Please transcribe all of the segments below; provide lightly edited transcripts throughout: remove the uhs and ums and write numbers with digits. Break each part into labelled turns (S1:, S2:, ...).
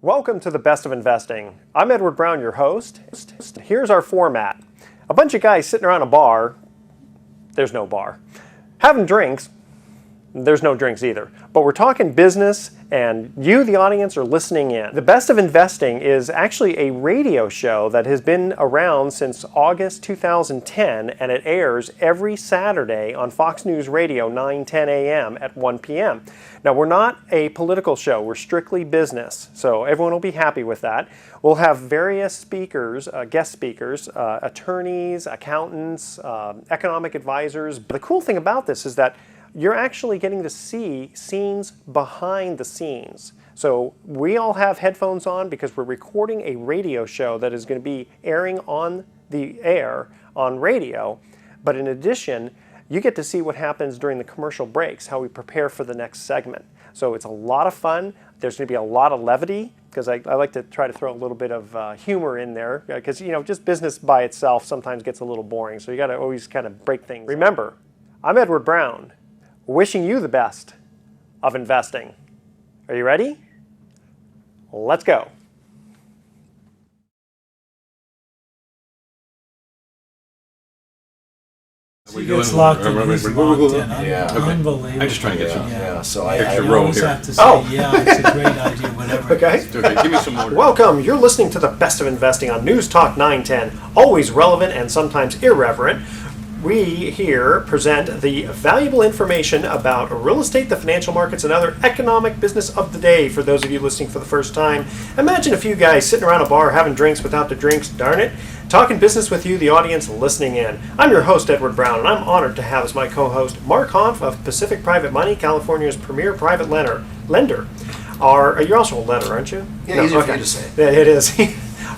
S1: Welcome to the Best of Investing. I'm Edward Brown, your host. Here's our format. A bunch of guys sitting around a bar. There's no bar. Having drinks. There's no drinks either. But we're talking business, and you, the audience, are listening in. The Best of Investing is actually a radio show that has been around since August 2010, and it airs every Saturday on Fox News Radio, 9:10 a.m. at 1 p.m. Now, we're not a political show. We're strictly business, so everyone will be happy with that. We'll have various speakers, guest speakers, attorneys, accountants, economic advisors. The cool thing about this is that you're actually getting to see scenes behind the scenes. So we all have headphones on because we're recording a radio show that is going to be airing on the air on radio. But in addition, you get to see what happens during the commercial breaks, how we prepare for the next segment. So it's a lot of fun. There's going to be a lot of levity because I like to try to throw a little bit of humor in there because, you know, just business by itself sometimes gets a little boring. So you got to always kind of break things. Remember, I'm Edward Brown, wishing you the best of investing. Are you ready? Let's go.
S2: He gets locked in. He's locked in.
S3: Yeah.
S2: Unbelievable.
S3: I'm just trying to get some.
S2: Yeah.
S3: So
S2: I
S3: extra
S2: always
S3: room
S2: have
S3: here.
S2: to say, yeah, it's a great idea, whatever.
S1: Okay.
S3: Okay, give me some more.
S1: Welcome. You're listening to the Best of Investing on News Talk 910. Always relevant and sometimes irreverent. We here present the valuable information about real estate, the financial markets, and other economic business of the day for those of you listening for the first time. Imagine a few guys sitting around a bar having drinks without the drinks, darn it, talking business with you, the audience, listening in. I'm your host, Edward Brown, and I'm honored to have as my co-host Mark Hanf of Pacific Private Money, California's premier private lender. You're also a lender, aren't you?
S3: Yeah, easier for you to say.
S1: Yeah, it is.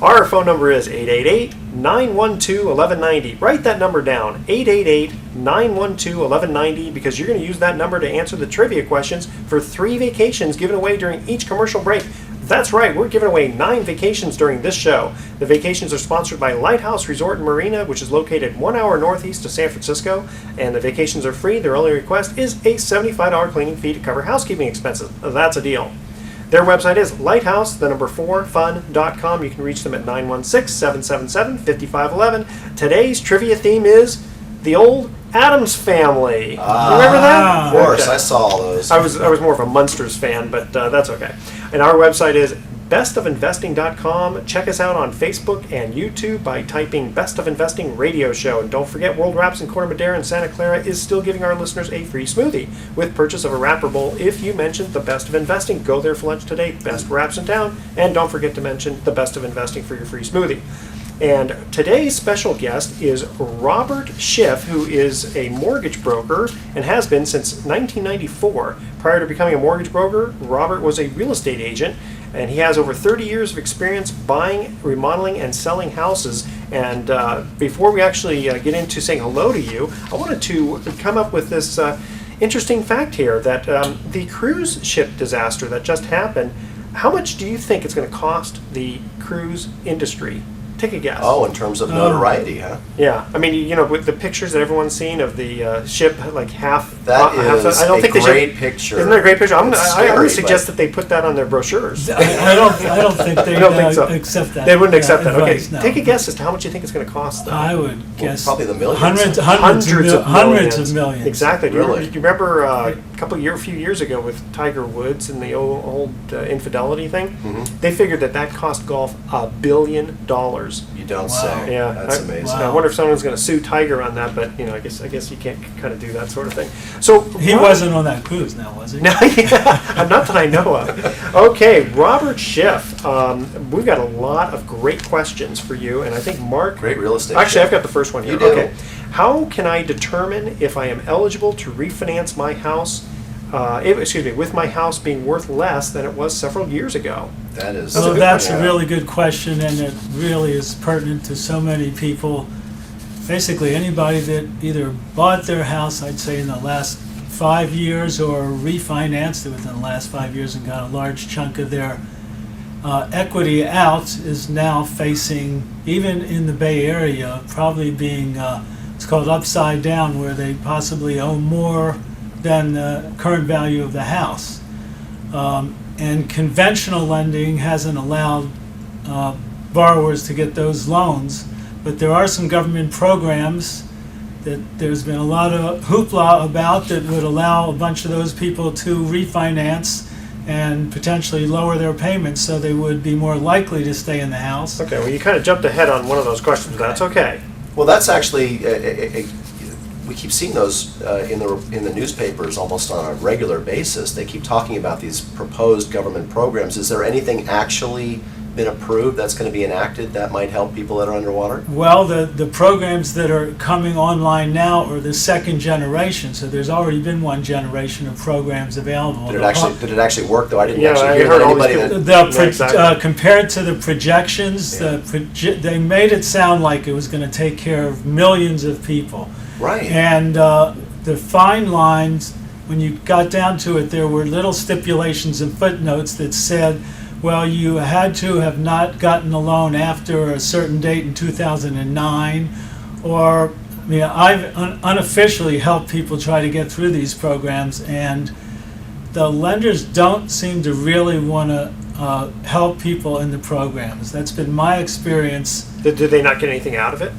S1: Our phone number is 888-912-1190. Write that number down, 888-912-1190, because you're going to use that number to answer the trivia questions for 3 vacations given away during each commercial break. That's right, we're giving away 9 vacations during this show. The vacations are sponsored by Lighthouse Resort and Marina, which is located 1 hour northeast of San Francisco, and the vacations are free. Their only request is a $75 cleaning fee to cover housekeeping expenses. That's a deal. Their website is lighthouse4fun.com. You can reach them at 916-777-5511. Today's trivia theme is the old Addams Family. Remember that?
S3: Of course, okay. I saw all those.
S1: I was more of a Munsters fan, but that's okay. And our website is bestofinvesting.com. Check us out on Facebook and YouTube by typing Best of Investing Radio Show. And don't forget, World Wraps in Corte Madera and Santa Clara is still giving our listeners a free smoothie with purchase of a wrapper bowl if you mention the Best of Investing. Go there for lunch today. Best wraps in town. And don't forget to mention the Best of Investing for your free smoothie. And today's special guest is Robert Schiff, who is a mortgage broker and has been since 1994. Prior to becoming a mortgage broker, Robert was a real estate agent, and he has over 30 years of experience buying, remodeling, and selling houses. And before we actually get into saying hello to you, I wanted to come up with this interesting fact here that the cruise ship disaster that just happened, how much do you think it's going to cost the cruise industry? Take a guess.
S3: Oh, in terms of notoriety, huh?
S1: Yeah, I mean, you know, with the pictures that everyone's seen of the ship, like half.
S3: That is
S1: I don't
S3: a
S1: think
S3: great picture.
S1: Isn't that a great picture? I would suggest
S3: but
S1: that they put that on their brochures.
S2: I don't think they accept that.
S1: They wouldn't accept that. Okay,
S2: advice, no.
S1: Take a guess as to how much you think it's going to cost them.
S2: I would guess
S3: probably the millions.
S2: Hundreds of millions.
S1: Exactly.
S3: Really?
S1: Do you remember a few years ago with Tiger Woods and the old infidelity thing?
S3: Mm-hmm.
S1: They figured that cost golf $1 billion.
S3: You don't say.
S1: Yeah,
S3: That's amazing.
S1: I wonder if someone's going to sue Tiger on that, but you know, I guess you can't kind of do that sort of thing. So
S2: he wasn't on that cruise, now was he?
S1: No, not that I know of. Okay, Robert Schiff. We've got a lot of great questions for you, and I think Mark.
S3: Great real estate.
S1: Actually, I've got the first one here.
S3: You do.
S1: Okay, how can I determine if I am eligible to refinance my house? With my house being worth less than it was several years ago.
S2: That's a really good question, and it really is pertinent to so many people. Basically, anybody that either bought their house, I'd say, in the last 5 years, or refinanced it within the last 5 years and got a large chunk of their equity out, is now facing, even in the Bay Area, probably being, it's called upside down, where they possibly owe more than the current value of the house. and conventional lending hasn't allowed borrowers to get those loans. But there are some government programs that there's been a lot of hoopla about that would allow a bunch of those people to refinance and potentially lower their payments so they would be more likely to stay in the house.
S1: Okay, well, you kind of jumped ahead on one of those questions, but that's okay.
S3: Well, that's actually, we keep seeing those in the newspapers almost on a regular basis. They keep talking about these proposed government programs. Is there anything actually been approved that's going to be enacted that might help people that are underwater?
S2: Well, the programs that are coming online now are the second generation, so there's already been one generation of programs available.
S3: Did it actually work though? I didn't
S1: Yeah,
S3: actually
S1: I
S3: hear
S1: heard
S3: that
S1: all these
S3: anybody
S1: people-
S3: that.
S1: Exactly.
S2: Compared to the projections,
S3: Yeah.
S2: they made it sound like it was going to take care of millions of people.
S3: Right.
S2: And the fine lines, when you got down to it, there were little stipulations and footnotes that said, well, you had to have not gotten a loan after a certain date in 2009, or, I mean, I've unofficially helped people try to get through these programs, and the lenders don't seem to really want to help people in the programs. That's been my experience.
S1: Did they not get anything out of it?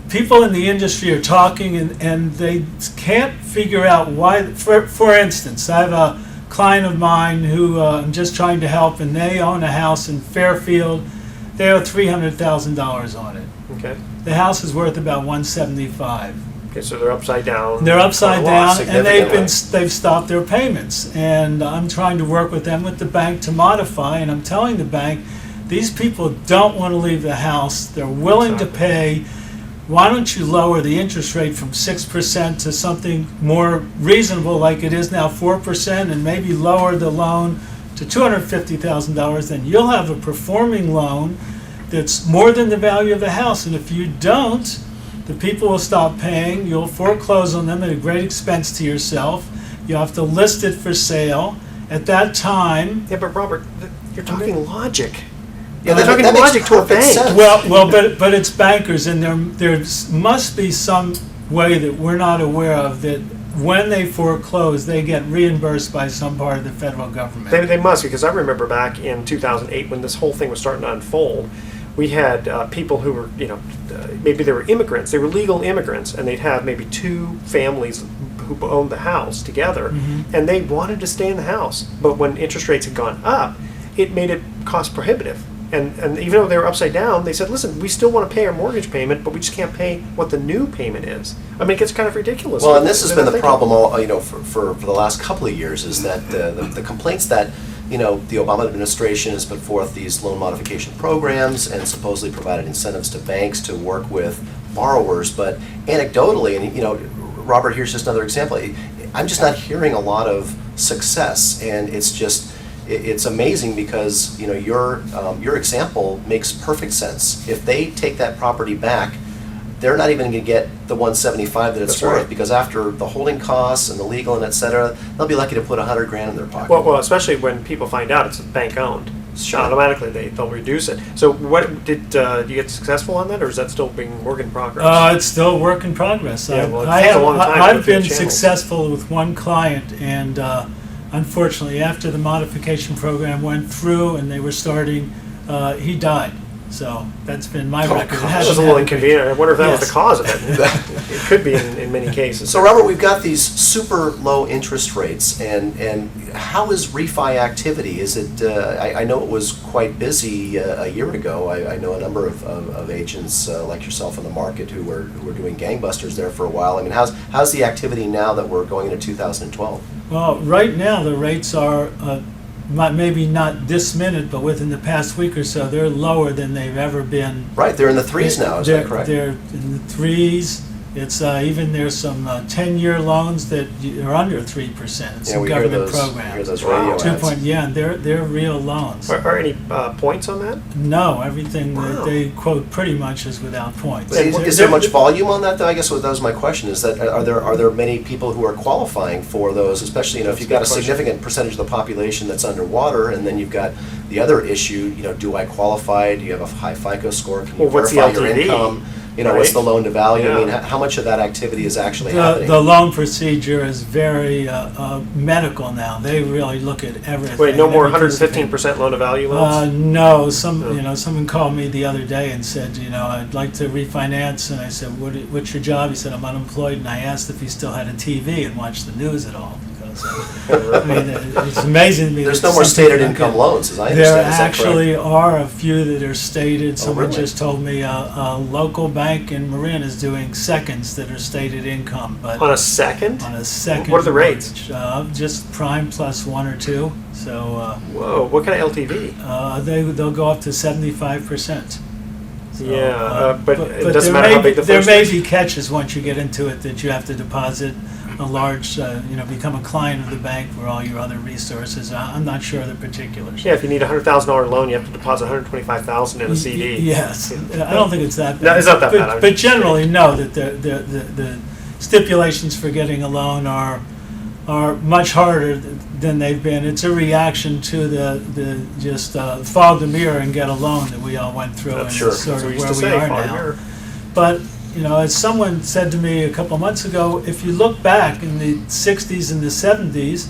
S2: People in the industry are talking, and they can't figure out why. For instance, I have a client of mine who I'm just trying to help, and they own a house in Fairfield. They owe $300,000 on it.
S1: Okay.
S2: The house is worth about $175,000.
S1: Okay, so they're upside down.
S2: They're upside
S1: Quite a lot,
S2: down, and
S3: significantly.
S2: they've stopped their payments. And I'm trying to work with them, with the bank, to modify. And I'm telling the bank, these people don't want to leave the house. They're willing to pay. Why don't you lower the interest rate from 6% to something more reasonable, like it is now 4%, and maybe lower the loan to $250,000? Then you'll have a performing loan that's more than the value of the house. And if you don't, the people will stop paying. You'll foreclose on them at a great expense to yourself. You have to list it for sale. At that time,
S1: Yeah, but Robert, you're talking logic.
S3: Yeah,
S1: They're talking
S3: that makes
S1: logic to a
S3: perfect
S1: bank.
S3: sense.
S2: but it's bankers, and there must be some way that we're not aware of that when they foreclose, they get reimbursed by some part of the federal government.
S1: They must, because I remember back in 2008 when this whole thing was starting to unfold, we had people who were, maybe they were immigrants, they were legal immigrants, and they'd have maybe two families who owned the house together, and they wanted to stay in the house. But when interest rates had gone up, it made it cost prohibitive. And even though they were upside down, they said, listen, we still want to pay our mortgage payment, but we just can't pay what the new payment is. I mean, it gets kind of ridiculous.
S3: Well, and this has
S1: They're
S3: been
S1: not
S3: the
S1: thinking.
S3: problem, for the last couple of years, is that the complaints that the Obama administration has put forth these loan modification programs and supposedly provided incentives to banks to work with borrowers, but anecdotally, and Robert, here's just another example. I'm just not hearing a lot of success, and it's amazing because your example makes perfect sense. If they take that property back, they're not even going to get the $175 that it's
S1: That's
S3: worth,
S1: right.
S3: because after the holding costs and the legal and et cetera, they'll be lucky to put $100,000 in their pocket.
S1: Well, especially when people find out it's bank owned.
S3: Sure.
S1: Automatically they'll reduce it. So what did you get successful on that, or is that still being work in progress?
S2: It's still a work in progress.
S1: Yeah, well, it takes a long time to go
S2: I've
S1: through the
S2: been
S1: channels.
S2: successful with one client, and unfortunately, after the modification program went through and they were starting, he died. So that's been my record. It
S3: gosh.
S1: That
S2: hasn't
S1: was a little
S2: happened.
S1: inconvenient. I wonder if that was
S2: Yes.
S1: the cause of it. It could be in many cases.
S3: So Robert, we've got these super low interest rates, and how is refi activity? Is it? I know it was quite busy a year ago. I know a number of agents like yourself in the market who were doing gangbusters there for a while. I mean, how's the activity now that we're going into 2012?
S2: Well, right now the rates are maybe not this minute, but within the past week or so, they're lower than they've ever been.
S3: Right, they're in the threes now. Is that
S2: They're-
S3: correct?
S2: They're in the threes. It's even there's some 10-year loans that are under 3%.
S3: Yeah,
S2: Some
S3: we hear
S2: government
S3: those.
S2: programs.
S3: We hear those
S1: Wow.
S3: radio
S2: 2
S3: ads.
S2: point, yeah, and they're real loans.
S1: Are any points on that?
S2: No, everything
S1: Wow.
S2: that they quote pretty much is without points.
S3: Is there much volume on that, though? I guess that was my question. Is that are there many people who are qualifying for those? Especially, if you've got a
S1: That's a good
S3: significant percentage of the population that's underwater, and then you've got the other issue. Do I qualify? Do you have a high FICO score? Can you
S1: Well, what's the
S3: verify your
S1: LTV?
S3: income? what's the loan to value? I mean,
S1: Yeah.
S3: how much of that activity is actually happening?
S2: The loan procedure is very medical now. They really look at everything.
S1: Wait, no more
S2: every piece of
S1: 115% loan to value loans?
S2: No, someone called me the other day and said, I'd like to refinance, and I said, what's your job? He said, I'm unemployed, and I asked if he still had a TV and watched the news at all. I mean, it's amazing to me.
S3: There's
S2: that
S3: no more
S2: some
S3: stated
S2: people don't
S3: income
S2: get-
S3: loans, as I
S2: There
S3: understand. Is that
S2: actually are a few that are stated. Someone
S3: really?
S2: just told me a local bank in Marin is doing seconds that are stated income, but
S1: On a second?
S2: on a second.
S1: What are the rates?
S2: mortgage, just prime plus 1 or 2. So
S1: Whoa, what kind of LTV?
S2: they'll go up to 75%. So,
S1: Yeah, but it doesn't
S2: there
S1: matter
S2: may
S1: how big the
S2: be, there
S1: first
S2: may
S1: is?
S2: be catches once you get into it that you have to deposit a large, become a client of the bank for all your other resources. I'm not sure of the particulars.
S1: Yeah, if you need a $100,000 loan, you have to deposit $125,000 in a CD.
S2: Yes, I don't think it's that bad.
S1: No, it's not that bad. I'm
S2: But
S1: just
S2: generally, no, that the stipulations for getting a loan are much harder than they've been. It's a reaction to the just fog the mirror and get a loan that we all went through, and
S1: Sure.
S2: it's sort
S1: That's
S2: of
S1: what we
S2: where
S1: used
S2: we
S1: to say,
S2: are
S1: fog the
S2: now.
S1: mirror.
S2: But as someone said to me a couple months ago, if you look back in the 60s and the 70s,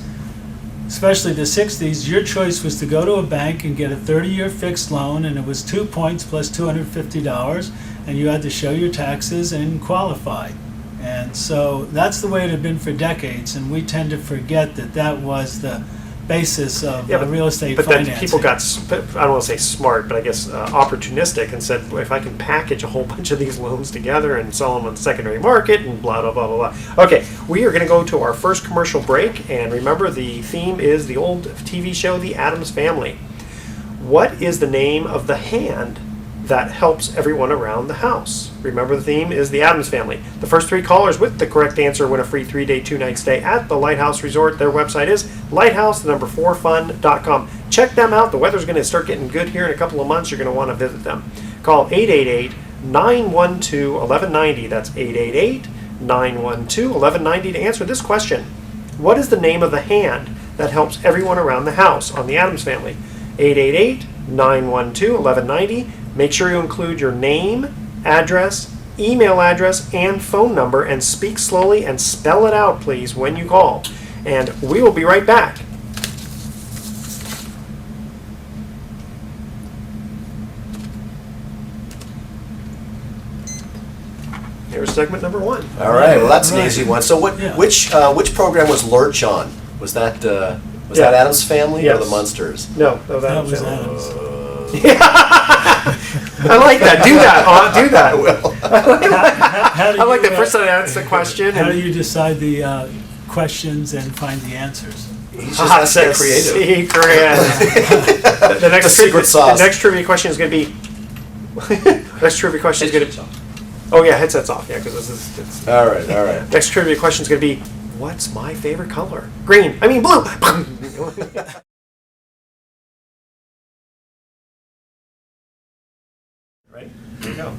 S2: especially the 60s, your choice was to go to a bank and get a 30-year fixed loan, and it was 2 points plus $250, and you had to show your taxes and qualify. And so that's the way it had been for decades, and we tend to forget that was the basis of real estate
S1: But
S2: financing.
S1: then people got, I don't want to say smart, but I guess opportunistic, and said, well, if I can package a whole bunch of these loans together and sell them on the secondary market and blah, blah, blah, blah, blah. Okay, we are going to go to our first commercial break, and remember the theme is the old TV show, The Addams Family. What is the name of the hand that helps everyone around the house? Remember, the theme is the Addams Family. The first 3 callers with the correct answer win a free 3-day, 2-night stay at the Lighthouse Resort. Their website is lighthouse4fun.com. Check them out. The weather's going to start getting good here in a couple of months. You're going to want to visit them. Call 888-912-1190. That's 888-912-1190 to answer this question. What is the name of the hand that helps everyone around the house on the Addams Family? 888-912-1190. Make sure you include your name, address, email address, and phone number, and speak slowly and spell it out, please, when you call. And we will be right back. Here's segment number 1.
S3: All right. Well, that's an
S2: Right.
S3: easy one. So,
S2: Yeah.
S3: which program was Lurch on? Was that
S1: Yeah.
S3: Addams Family or
S1: Yes.
S3: the Munsters?
S1: No,
S2: That was Adams.
S1: I like that. Do that. Do that.
S3: I will.
S2: How do
S1: I like
S2: you,
S1: that. First I answer the question.
S2: How do
S1: And
S2: you decide the questions and find the ansers?
S3: He's just has to get creative.
S1: Secret. the next
S3: The secret sauce.
S1: The next trivia question is going to be. Next trivia question is going to. Oh yeah, headsets off. Yeah, because this is. It's,
S3: All right. All right.
S1: next trivia question is going to be, what's my favorite color? Green. I mean blue. Right. Here you go.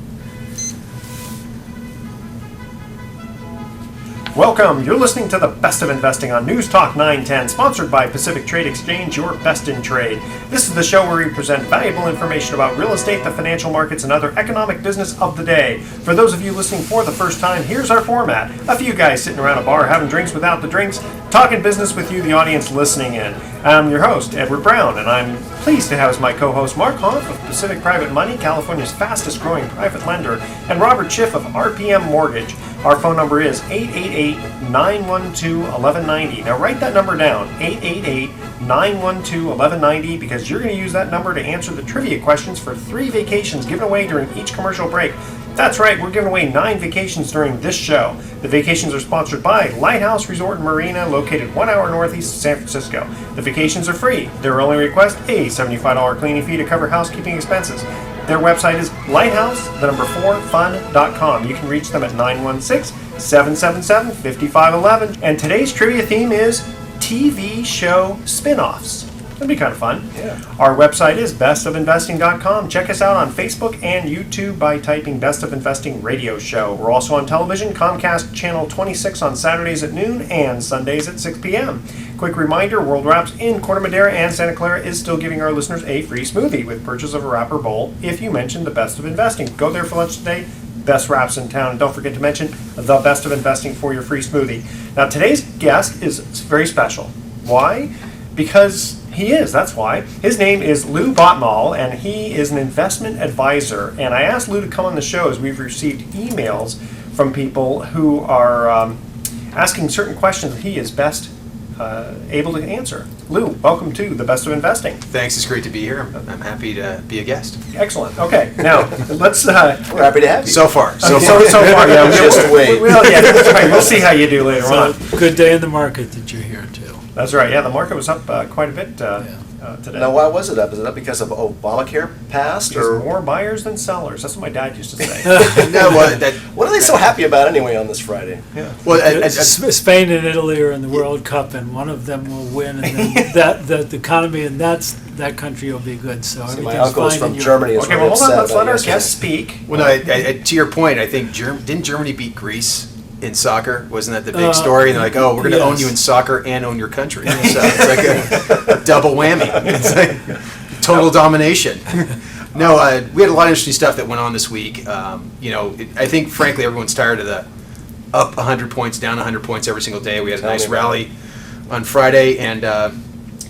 S1: Welcome. You're listening to the Best of Investing on News Talk 910, sponsored by Pacific Trade Exchange, your best in trade. This is the show where we present valuable information about real estate, the financial markets, and other economic business of the day. For those of you listening for the first time, here's our format. A few guys sitting around a bar having drinks without the drinks, talking business with you, the audience listening in. I'm your host, Edward Brown, and I'm pleased to have as my co-host Mark Hoff of Pacific Private Money, California's fastest growing private lender, and Robert Schiff of RPM Mortgage. Our phone number is 888-912-1190. Now write that number down, 888-912-1190, because you're going to use that number to answer the trivia questions for 3 vacations given away during each commercial break. That's right, we're giving away 9 vacations during this show. The vacations are sponsored by Lighthouse Resort and Marina, located 1 hour northeast of San Francisco. The vacations are free. Their only request, a $75 cleaning fee to cover housekeeping expenses. Their website is lighthouse4fun.com. You can reach them at 916-777-5511. And today's trivia theme is TV show spin-offs. That'd be kind of fun.
S3: Yeah.
S1: Our website is bestofinvesting.com. Check us out on Facebook and YouTube by typing Best of Investing Radio Show. We're also on television, Comcast Channel 26 on Saturdays at noon and Sundays at 6 p.m. Quick reminder, World Wraps in Corte Madera and Santa Clara is still giving our listeners a free smoothie with purchase of a wrapper bowl if you mention the Best of Investing. Go there for lunch today. best wraps in town. And don't forget to mention the Best of Investing for your free smoothie. Now, today's guest is very special. Why? Because he is, that's why. His name is Lou Batmale, and he is an investment advisor. And I asked Lou to come on the show as we've received emails from people who are asking certain questions that he is best able to answer. Lou, welcome to the Best of Investing.
S4: Thanks, it's great to be here. I'm happy to be a guest.
S1: Excellent. Okay, now let's.
S3: We're happy to have you.
S4: So far,
S1: So far, yeah.
S3: Just wait.
S1: Yeah, that's right. We'll see how you do later on.
S2: So, good day in the market that you're here too.
S1: That's right. Yeah, the market was up quite a bit today.
S3: Now, why was it up? Is it up because of Obamacare passed,
S1: There's
S3: or
S1: more buyers than sellers. That's what my dad used to say.
S4: No,
S3: what are they so happy about anyway on this Friday?
S1: Yeah.
S2: Spain and Italy are in the World Cup, and one of them will win, and then the economy in that country will be good. So
S3: See,
S2: everything's
S3: my uncle is
S2: fine
S3: from
S2: in Europe.
S3: Germany. Is
S1: Okay,
S3: really
S1: well, hold on.
S3: upset
S1: Let's let
S3: about
S1: our
S3: yesterday.
S1: guest speak.
S4: well, to your point, I think didn't Germany beat Greece in soccer? Wasn't that the big story? And they're like, oh, we're going to own
S2: yes.
S4: you in soccer and own your country. So it's like a double whammy. It's like total domination. No, we had a lot of interesting stuff that went on this week. I think, frankly, everyone's tired of the up 100 points, down 100 points every single day. We had a nice rally on Friday, and a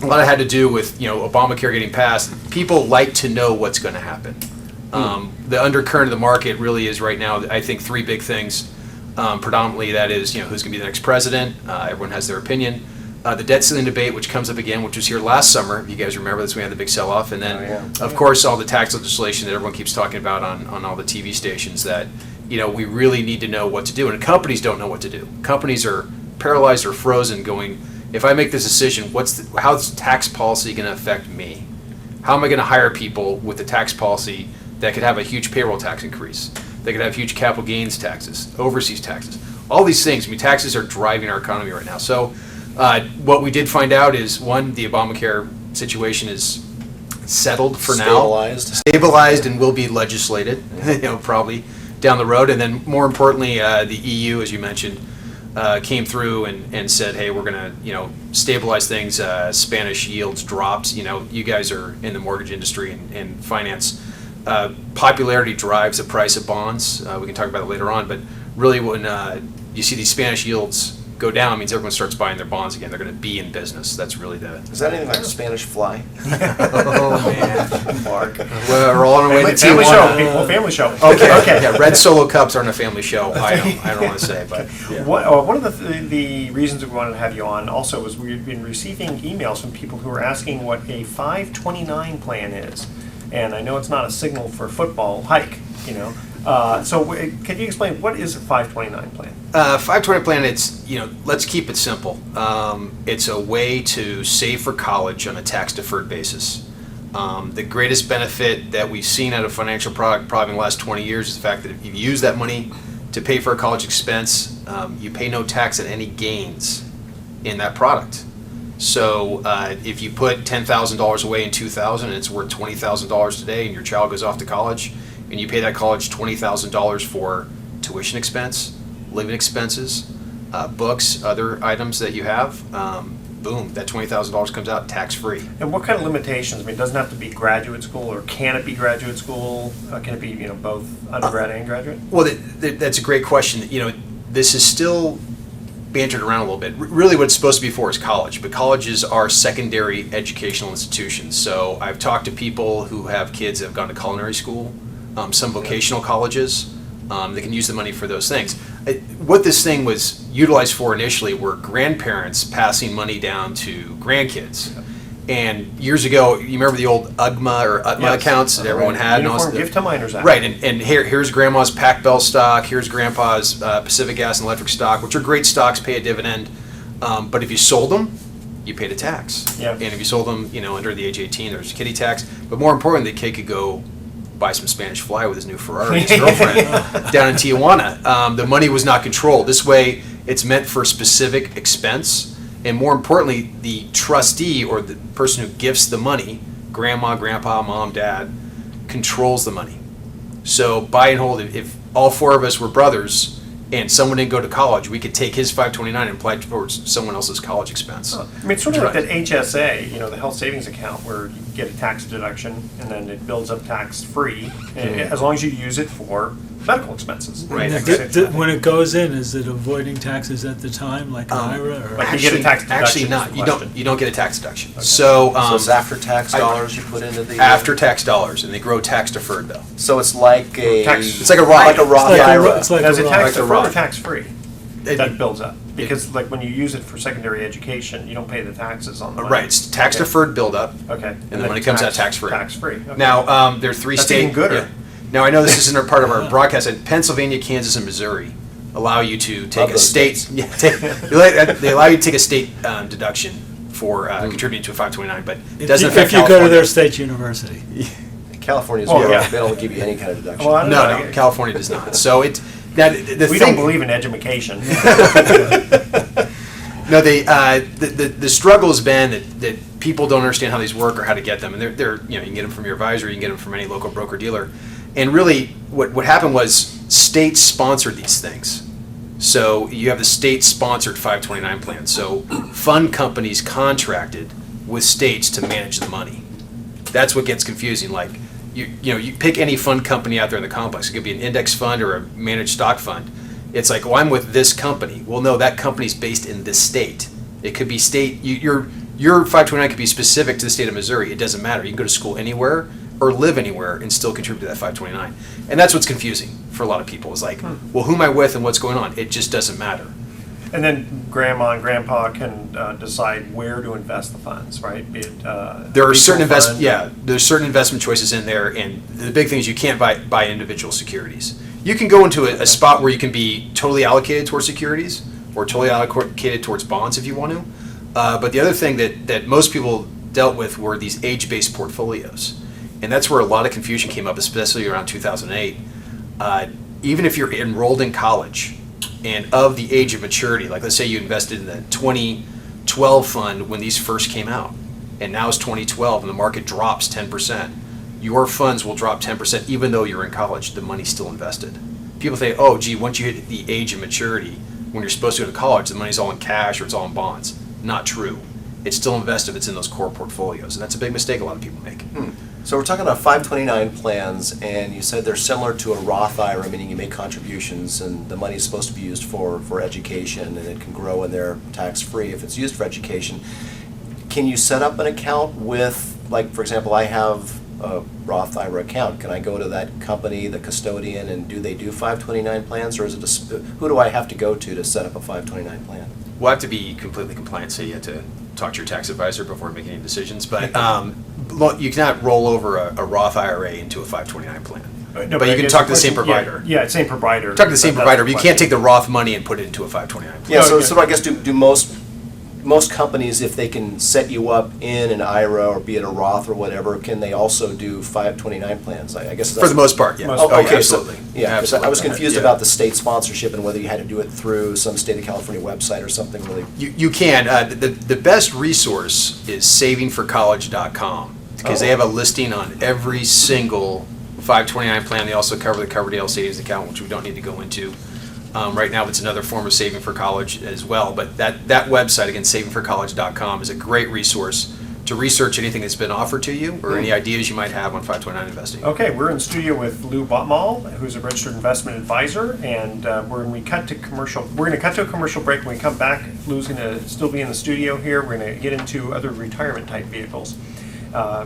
S4: lot of it had to do with Obamacare getting passed. People like to know what's going to happen. The undercurrent of the market really is right now, I think, three big things. Predominantly, that is, who's going to be the next president. Everyone has their opinion. The debt ceiling debate, which comes up again, which was here last summer. If you guys remember this, we had the big sell-off. And then, of course, all the tax legislation that everyone keeps talking about on all the TV stations that, we really need to know what to do. And companies don't know what to do. Companies are paralyzed or frozen going, if I make this decision, how's tax policy going to affect me? How am I going to hire people with the tax policy that could have a huge payroll tax increase? They could have huge capital gains taxes, overseas taxes. All these things, taxes are driving our economy right now. So what we did find out is, one, the Obamacare situation is settled for now. Stabilized and will be legislated, probably down the road. And then more importantly, the EU, as you mentioned, came through and said, hey, we're going to, stabilize things. Spanish yields dropped. You guys are in the mortgage industry and finance. Popularity drives the price of bonds. We can talk about it later on, but really when you see these Spanish yields go down, it means everyone starts buying their bonds again. They're going to be in business. That's really the...
S3: Is that anything like Spanish fly?
S4: Oh, man.
S3: Mark.
S4: Well, we're all on our way to
S1: Family show,
S4: Tijuana.
S1: people. Family show.
S4: Okay. Yeah, red Solo cups aren't a family show. I don't want to say, but... Yeah.
S1: One of the reasons that we wanted to have you on also was we've been receiving emails from people who are asking what a 529 plan is. And I know it's not a signal for football hike, So can you explain what is a 529 plan?
S4: 520 plan, it's, let's keep it simple. It's a way to save for college on a tax-deferred basis. The greatest benefit that we've seen out of financial product probably in the last 20 years is the fact that if you use that money to pay for a college expense, you pay no tax on any gains in that product. So if you put $10,000 away in 2000 and it's worth $20,000 today, and your child goes off to college, and you pay that college $20,000 for tuition expense, living expenses, books, other items that you have, boom, that $20,000 comes out tax-free.
S1: And what kind of limitations? It doesn't have to be graduate school, or can it be graduate school? Can it be both undergrad and graduate?
S4: Well, that's a great question. This is still bantered around a little bit. Really what it's supposed to be for is college, but colleges are secondary educational institutions. So I've talked to people who have kids that have gone to culinary school, some vocational colleges. They can use the money for those things. What this thing was utilized for initially were grandparents passing money down to grandkids. And years ago, you remember the old UGMA or UTMA accounts that everyone had?
S1: Uniform Gift to Minors Act.
S4: Right, and here's Grandma's Pac Bell stock, here's Grandpa's Pacific Gas and Electric stock, which are great stocks, pay a dividend. But if you sold them, you paid a tax.
S1: Yeah.
S4: And if you sold them, under the age 18, there's a kiddie tax. But more importantly, the kid could go buy some Spanish fly with his new Ferrari, his girlfriend, down in Tijuana. The money was not controlled. This way, it's meant for specific expense. And more importantly, the trustee or the person who gifts the money, grandma, grandpa, mom, dad, controls the money. So buy and hold, if all four of us were brothers and someone didn't go to college, we could take his 529 and apply it towards someone else's college expense.
S1: It's sort of like that HSA, the health savings account, where you get a tax deduction and then it builds up tax free, as long as you use it for medical expenses.
S4: Right.
S2: When it goes in, is it avoiding taxes at the time, like an IRA? Or?
S1: Like you get a tax deduction.
S4: Actually
S1: is
S4: not.
S1: the
S4: You
S1: question.
S4: don't get a tax deduction. So,
S3: So it's after-tax dollars you put into the...
S4: after tax dollars, and they grow tax deferred though.
S3: So it's like a...
S1: Tax-
S4: It's like a Roth.
S3: Like a Roth
S2: It's like a
S3: IRA.
S2: Ro- it's like
S1: Now, is
S2: a
S1: it
S2: Roth.
S1: tax
S4: Like a
S1: deferred or
S4: Roth.
S1: tax free?
S4: It-
S1: That builds up. Because like when you use it for secondary education, you don't pay the taxes on the money.
S4: Right, it's tax
S1: Okay.
S4: deferred buildup.
S1: Okay.
S4: And then when it comes out tax-free.
S1: Tax free. Okay.
S4: Now, there are three
S1: That's
S4: states.
S1: even gooder.
S4: Now, I know this isn't a part of our broadcast. Pennsylvania, Kansas, and Missouri allow you to take a
S3: those
S4: state.
S3: states.
S4: Yeah, they allow you to take a state deduction for contributing to a 529, but it doesn't
S2: If
S4: affect
S2: you go to
S4: California.
S2: their state university.
S3: California's,
S1: Oh, yeah.
S3: they don't give you any kind of deduction.
S1: Well, I don't know.
S4: No, California does not. So it. Now, the
S1: We
S4: thing,
S1: don't believe in education.
S4: No, the struggle has been that people don't understand how these work or how to get them, and they're you can get them from your advisor, you can get them from any local broker dealer, and really what happened was states sponsored these things. So you have the state-sponsored 529 plan. So fund companies contracted with states to manage the money. That's what gets confusing. Like you pick any fund company out there in the complex. It could be an index fund or a managed stock fund. It's like, well, I'm with this company. Well, no, that company's based in this state. It could be state. Your 529 could be specific to the state of Missouri. It doesn't matter. You can go to school anywhere or live anywhere and still contribute to that 529. And that's what's confusing for a lot of people. Is like, well, who am I with and what's going on? It just doesn't matter.
S1: And then grandma and grandpa can decide where to invest the funds, right? Be it,
S4: There are
S1: mutual
S4: certain
S1: fund.
S4: there's certain investment choices in there, and the big thing is you can't buy individual securities. You can go into a spot where you can be totally allocated towards securities or totally allocated towards bonds if you want to. But the other thing that most people dealt with were these age-based portfolios, and that's where a lot of confusion came up, especially around 2008. Even if you're enrolled in college and of the age of maturity, like let's say you invested in the 2012 fund when these first came out, and now it's 2012 and the market drops 10%, your funds will drop 10% even though you're in college, the money's still invested. People say, oh, gee, once you hit the age of maturity, when you're supposed to go to college, the money's all in cash or it's all in bonds. Not true. It's still invested, it's in those core portfolios, and that's a big mistake a lot of people make.
S3: So we're talking about 529 plans, and you said they're similar to a Roth IRA, meaning you make contributions, and the money is supposed to be used for education, and it can grow in there tax-free if it's used for education. Can you set up an account with, like, for example, I have a Roth IRA account. Can I go to that company, the custodian, and do they do 529 plans, or is it who do I have to go to set up a 529 plan?
S4: We'll have to be completely compliant, so you have to talk to your tax advisor before making any decisions. But you cannot roll over a Roth IRA into a 529 plan.
S1: No,
S4: but you
S1: I
S4: can
S1: guess
S4: talk to the
S1: the
S4: same
S1: question-
S4: provider.
S1: Yeah, same provider.
S4: Talk to the same
S1: That's
S4: provider,
S1: the
S4: but you can't
S1: question.
S4: take the Roth money and put it into a 529 plan.
S3: Yeah, so,
S1: okay.
S3: so I guess do most companies, if they can set you up in an IRA or be it a Roth or whatever, can they also do 529 plans? I guess
S4: For the most part, yeah.
S1: Most
S3: Oh,
S1: part,
S3: okay,
S4: absolutely.
S3: so, yeah, 'cause I was
S4: Absolutely.
S3: confused
S4: Yeah.
S3: about the state sponsorship and whether you had to do it through some state of California website or something really.
S4: You can. The best resource is savingforcollege.com because they have a listing on every single 529 plan. They also cover the Coverdale savings account, which we don't need to go into. Right now, it's another form of saving for college as well. But that website, again, savingforcollege.com, is a great resource to research anything that's been offered to you or any ideas you might have on 529 investing.
S1: Okay, we're in studio with Lou Batmale, who's a registered investment advisor, and we're going to cut to a commercial break. When we come back, Lou's going to still be in the studio here. We're going to get into other retirement type vehicles.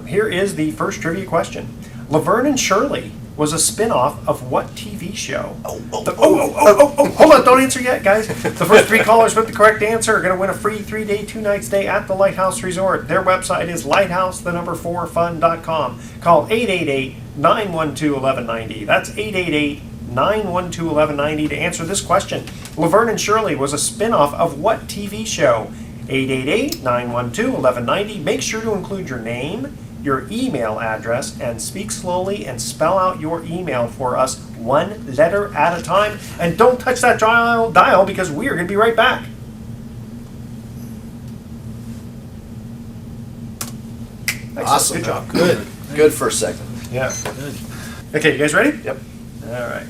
S1: Here is the first trivia question: Laverne and Shirley was a spin-off of what TV show? Hold on, don't answer yet, guys. The first three callers with the correct answer are going to win a free 3-day, 2-night stay at the Lighthouse Resort. Their website is lighthouse4fun.com. Call 888-912-1190. That's 888-912-1190 to answer this question. Laverne and Shirley was a spin-off of what TV show? 888-912-1190. Make sure to include your name, your email address, and speak slowly and spell out your email for us one letter at a time. And don't touch that dial because we are going to be right back. Excellent.
S3: Awesome.
S1: Good job.
S3: Good first segment.
S1: Yeah. Okay, you guys ready?
S3: Yep.
S1: All right.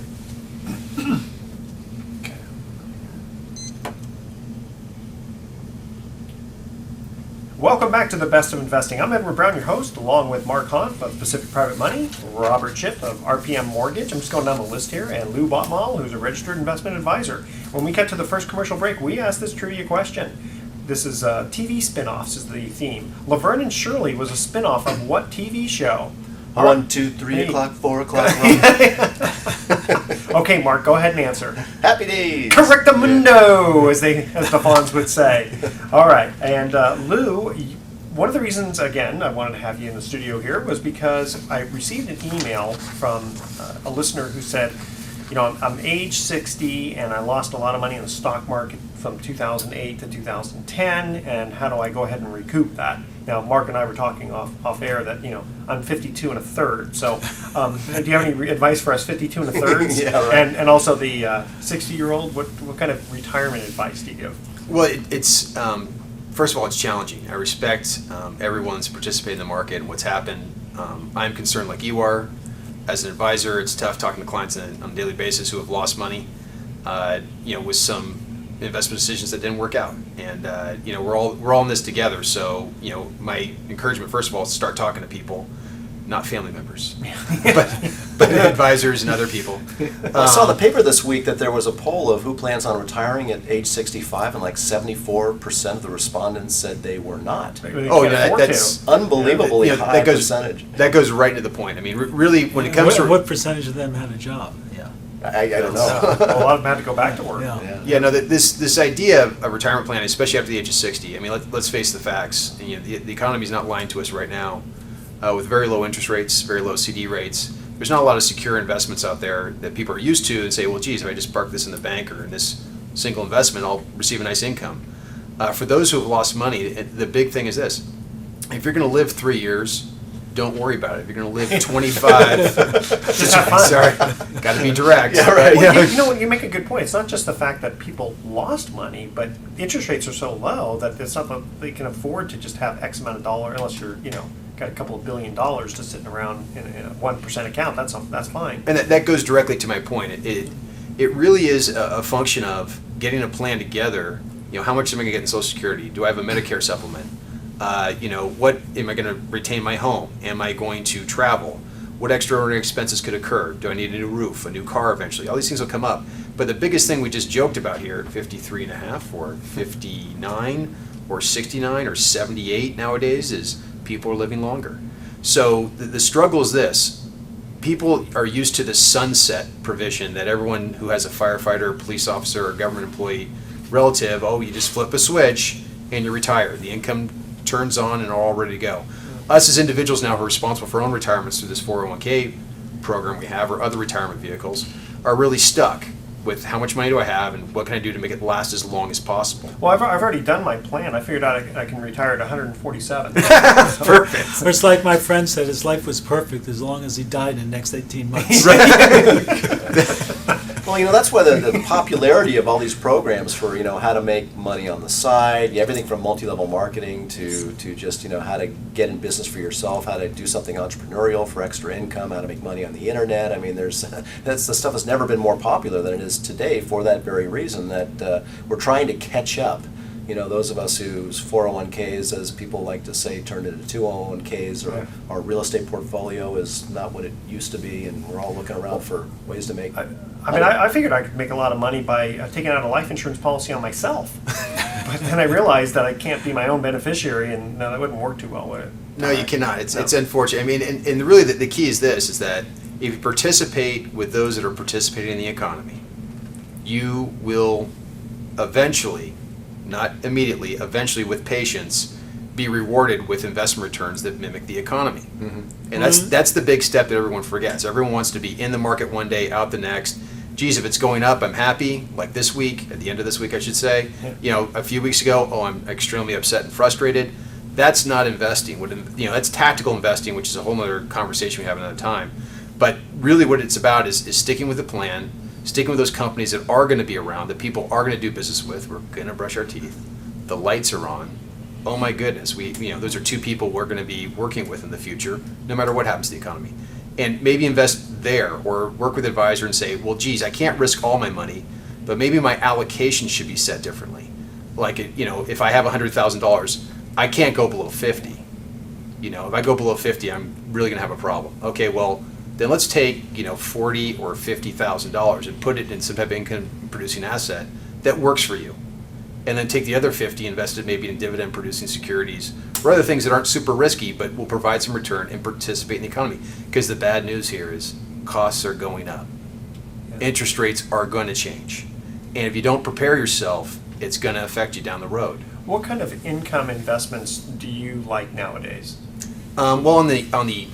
S1: Welcome back to the Best of Investing. I'm Edward Brown, your host, along with Mark Hunt of Pacific Private Money, Robert Chip of RPM Mortgage. I'm just going down the list here, and Lou Batmale, who's a registered investment advisor. When we get to the first commercial break, we asked this trivia question. This is TV spin-offs is the theme. Laverne and Shirley was a spin-off of what TV show?
S3: 1, 2, 3 o'clock, 4 o'clock.
S1: Okay, Mark, go ahead and answer.
S3: Happy days.
S1: Correctamundo, as the Fonz would say. All right, and Lou, one of the reasons, again, I wanted to have you in the studio here was because I received an email from a listener who said, you know, I'm age 60 and I lost a lot of money in the stock market from 2008 to 2010, and how do I go ahead and recoup that? Now, Mark and I were talking off air that, you know, I'm 52 and a third. So, do you have any advice for us 52 and a third?
S3: Yeah, right.
S1: And also the 60-year-old, what kind of retirement advice do you give?
S4: Well, it's first of all, it's challenging. I respect everyone's participating in the market and what's happened. I'm concerned like you are. As an advisor, it's tough talking to clients on a daily basis who have lost money, with some investment decisions that didn't work out. And we're all in this together. So my encouragement, first of all, is to start talking to people, not family members, but advisors and other people.
S3: I saw the paper this week that there was a poll of who plans on retiring at age 65, and like 74% of the respondents said they were not.
S4: That's
S3: unbelievably high percentage.
S4: That goes right into the point. I mean, really, when it comes to
S2: what percentage of them had a job? Yeah.
S3: I don't know.
S1: Well, a lot of them had to go back to work.
S4: This idea of a retirement plan, especially after the age of 60. I mean, let's face the facts. The economy's not lying to us right now. With very low interest rates, very low CD rates, there's not a lot of secure investments out there that people are used to and say, well, geez, if I just park this in the bank or in this single investment, I'll receive a nice income. For those who have lost money, the big thing is this. If you're going to live 3 years, don't worry about it. If you're going to live 25,
S1: Just have fun.
S4: sorry, got to be direct.
S3: Yeah, right.
S1: Well, you know what? You make a good point. It's not just the fact that people lost money, but interest rates are so low that it's not that they can afford to just have X amount of dollar unless you're, got a couple of $1 billion just sitting around in a 1% account. That's fine.
S4: And that goes directly to my point. It really is a function of getting a plan together. How much am I going to get in Social Security? Do I have a Medicare supplement? What am I going to retain my home? Am I going to travel? What extraordinary expenses could occur? Do I need a new roof, a new car eventually? All these things will come up. But the biggest thing we just joked about here at 53 and a half or 59 or 69 or 78 nowadays is people are living longer. So the struggle is this. People are used to the sunset provision that everyone who has a firefighter, police officer, or government employee relative, you just flip a switch and you retire. The income turns on and are all ready to go. Us as individuals now who are responsible for our own retirements through this 401k program we have or other retirement vehicles are really stuck with how much money do I have and what can I do to make it last as long as possible.
S1: Well, I've already done my plan. I figured out I can retire at 147.
S4: Perfect.
S2: It's like my friend said, his life was perfect as long as he died in the next 18 months.
S3: Well, that's why the popularity of all these programs for, how to make money on the side, everything from multi-level marketing to just, how to get in business for yourself, how to do something entrepreneurial for extra income, how to make money on the internet. I mean, that's the stuff that's never been more popular than it is today for that very reason that we're trying to catch up. Those of us whose 401ks, as people like to say, turned into 201ks, or our real estate portfolio is not what it used to be, and we're all looking around for ways to make
S1: I figured I could make a lot of money by taking out a life insurance policy on myself. But then I realized that I can't be my own beneficiary, and that wouldn't work too well, would it?
S4: No, you cannot. It's unfortunate. I mean, and really the key is this, is that if you participate with those that are participating in the economy, you will eventually, not immediately, eventually with patience, be rewarded with investment returns that mimic the economy. Mm-hmm. And that's the big step that everyone forgets. Everyone wants to be in the market one day, out the next. Geez, if it's going up, I'm happy. Like this week, at the end of this week, I should say. A few weeks ago, I'm extremely upset and frustrated. That's not investing. That's tactical investing, which is a whole other conversation we have another time. But really what it's about is sticking with the plan, sticking with those companies that are going to be around, that people are going to do business with. We're going to brush our teeth. The lights are on. Oh my goodness, those are two people we're going to be working with in the future, no matter what happens to the economy. And maybe invest there or work with an advisor and say, well, geez, I can't risk all my money, but maybe my allocation should be set differently. Like, if I have $100,000, I can't go below 50. You know, if I go below 50, I'm really going to have a problem. Okay, well, then let's take, you know, $40,000 or $50,000 and put it in some type of income producing asset that works for you. And then take the other 50, invest it maybe in dividend producing securities or other things that aren't super risky but will provide some return and participate in the economy. Because the bad news here is costs are going up. Interest rates are going to change. And if you don't prepare yourself, it's going to affect you down the road.
S1: What kind of income investments do you like nowadays?
S4: Well, on the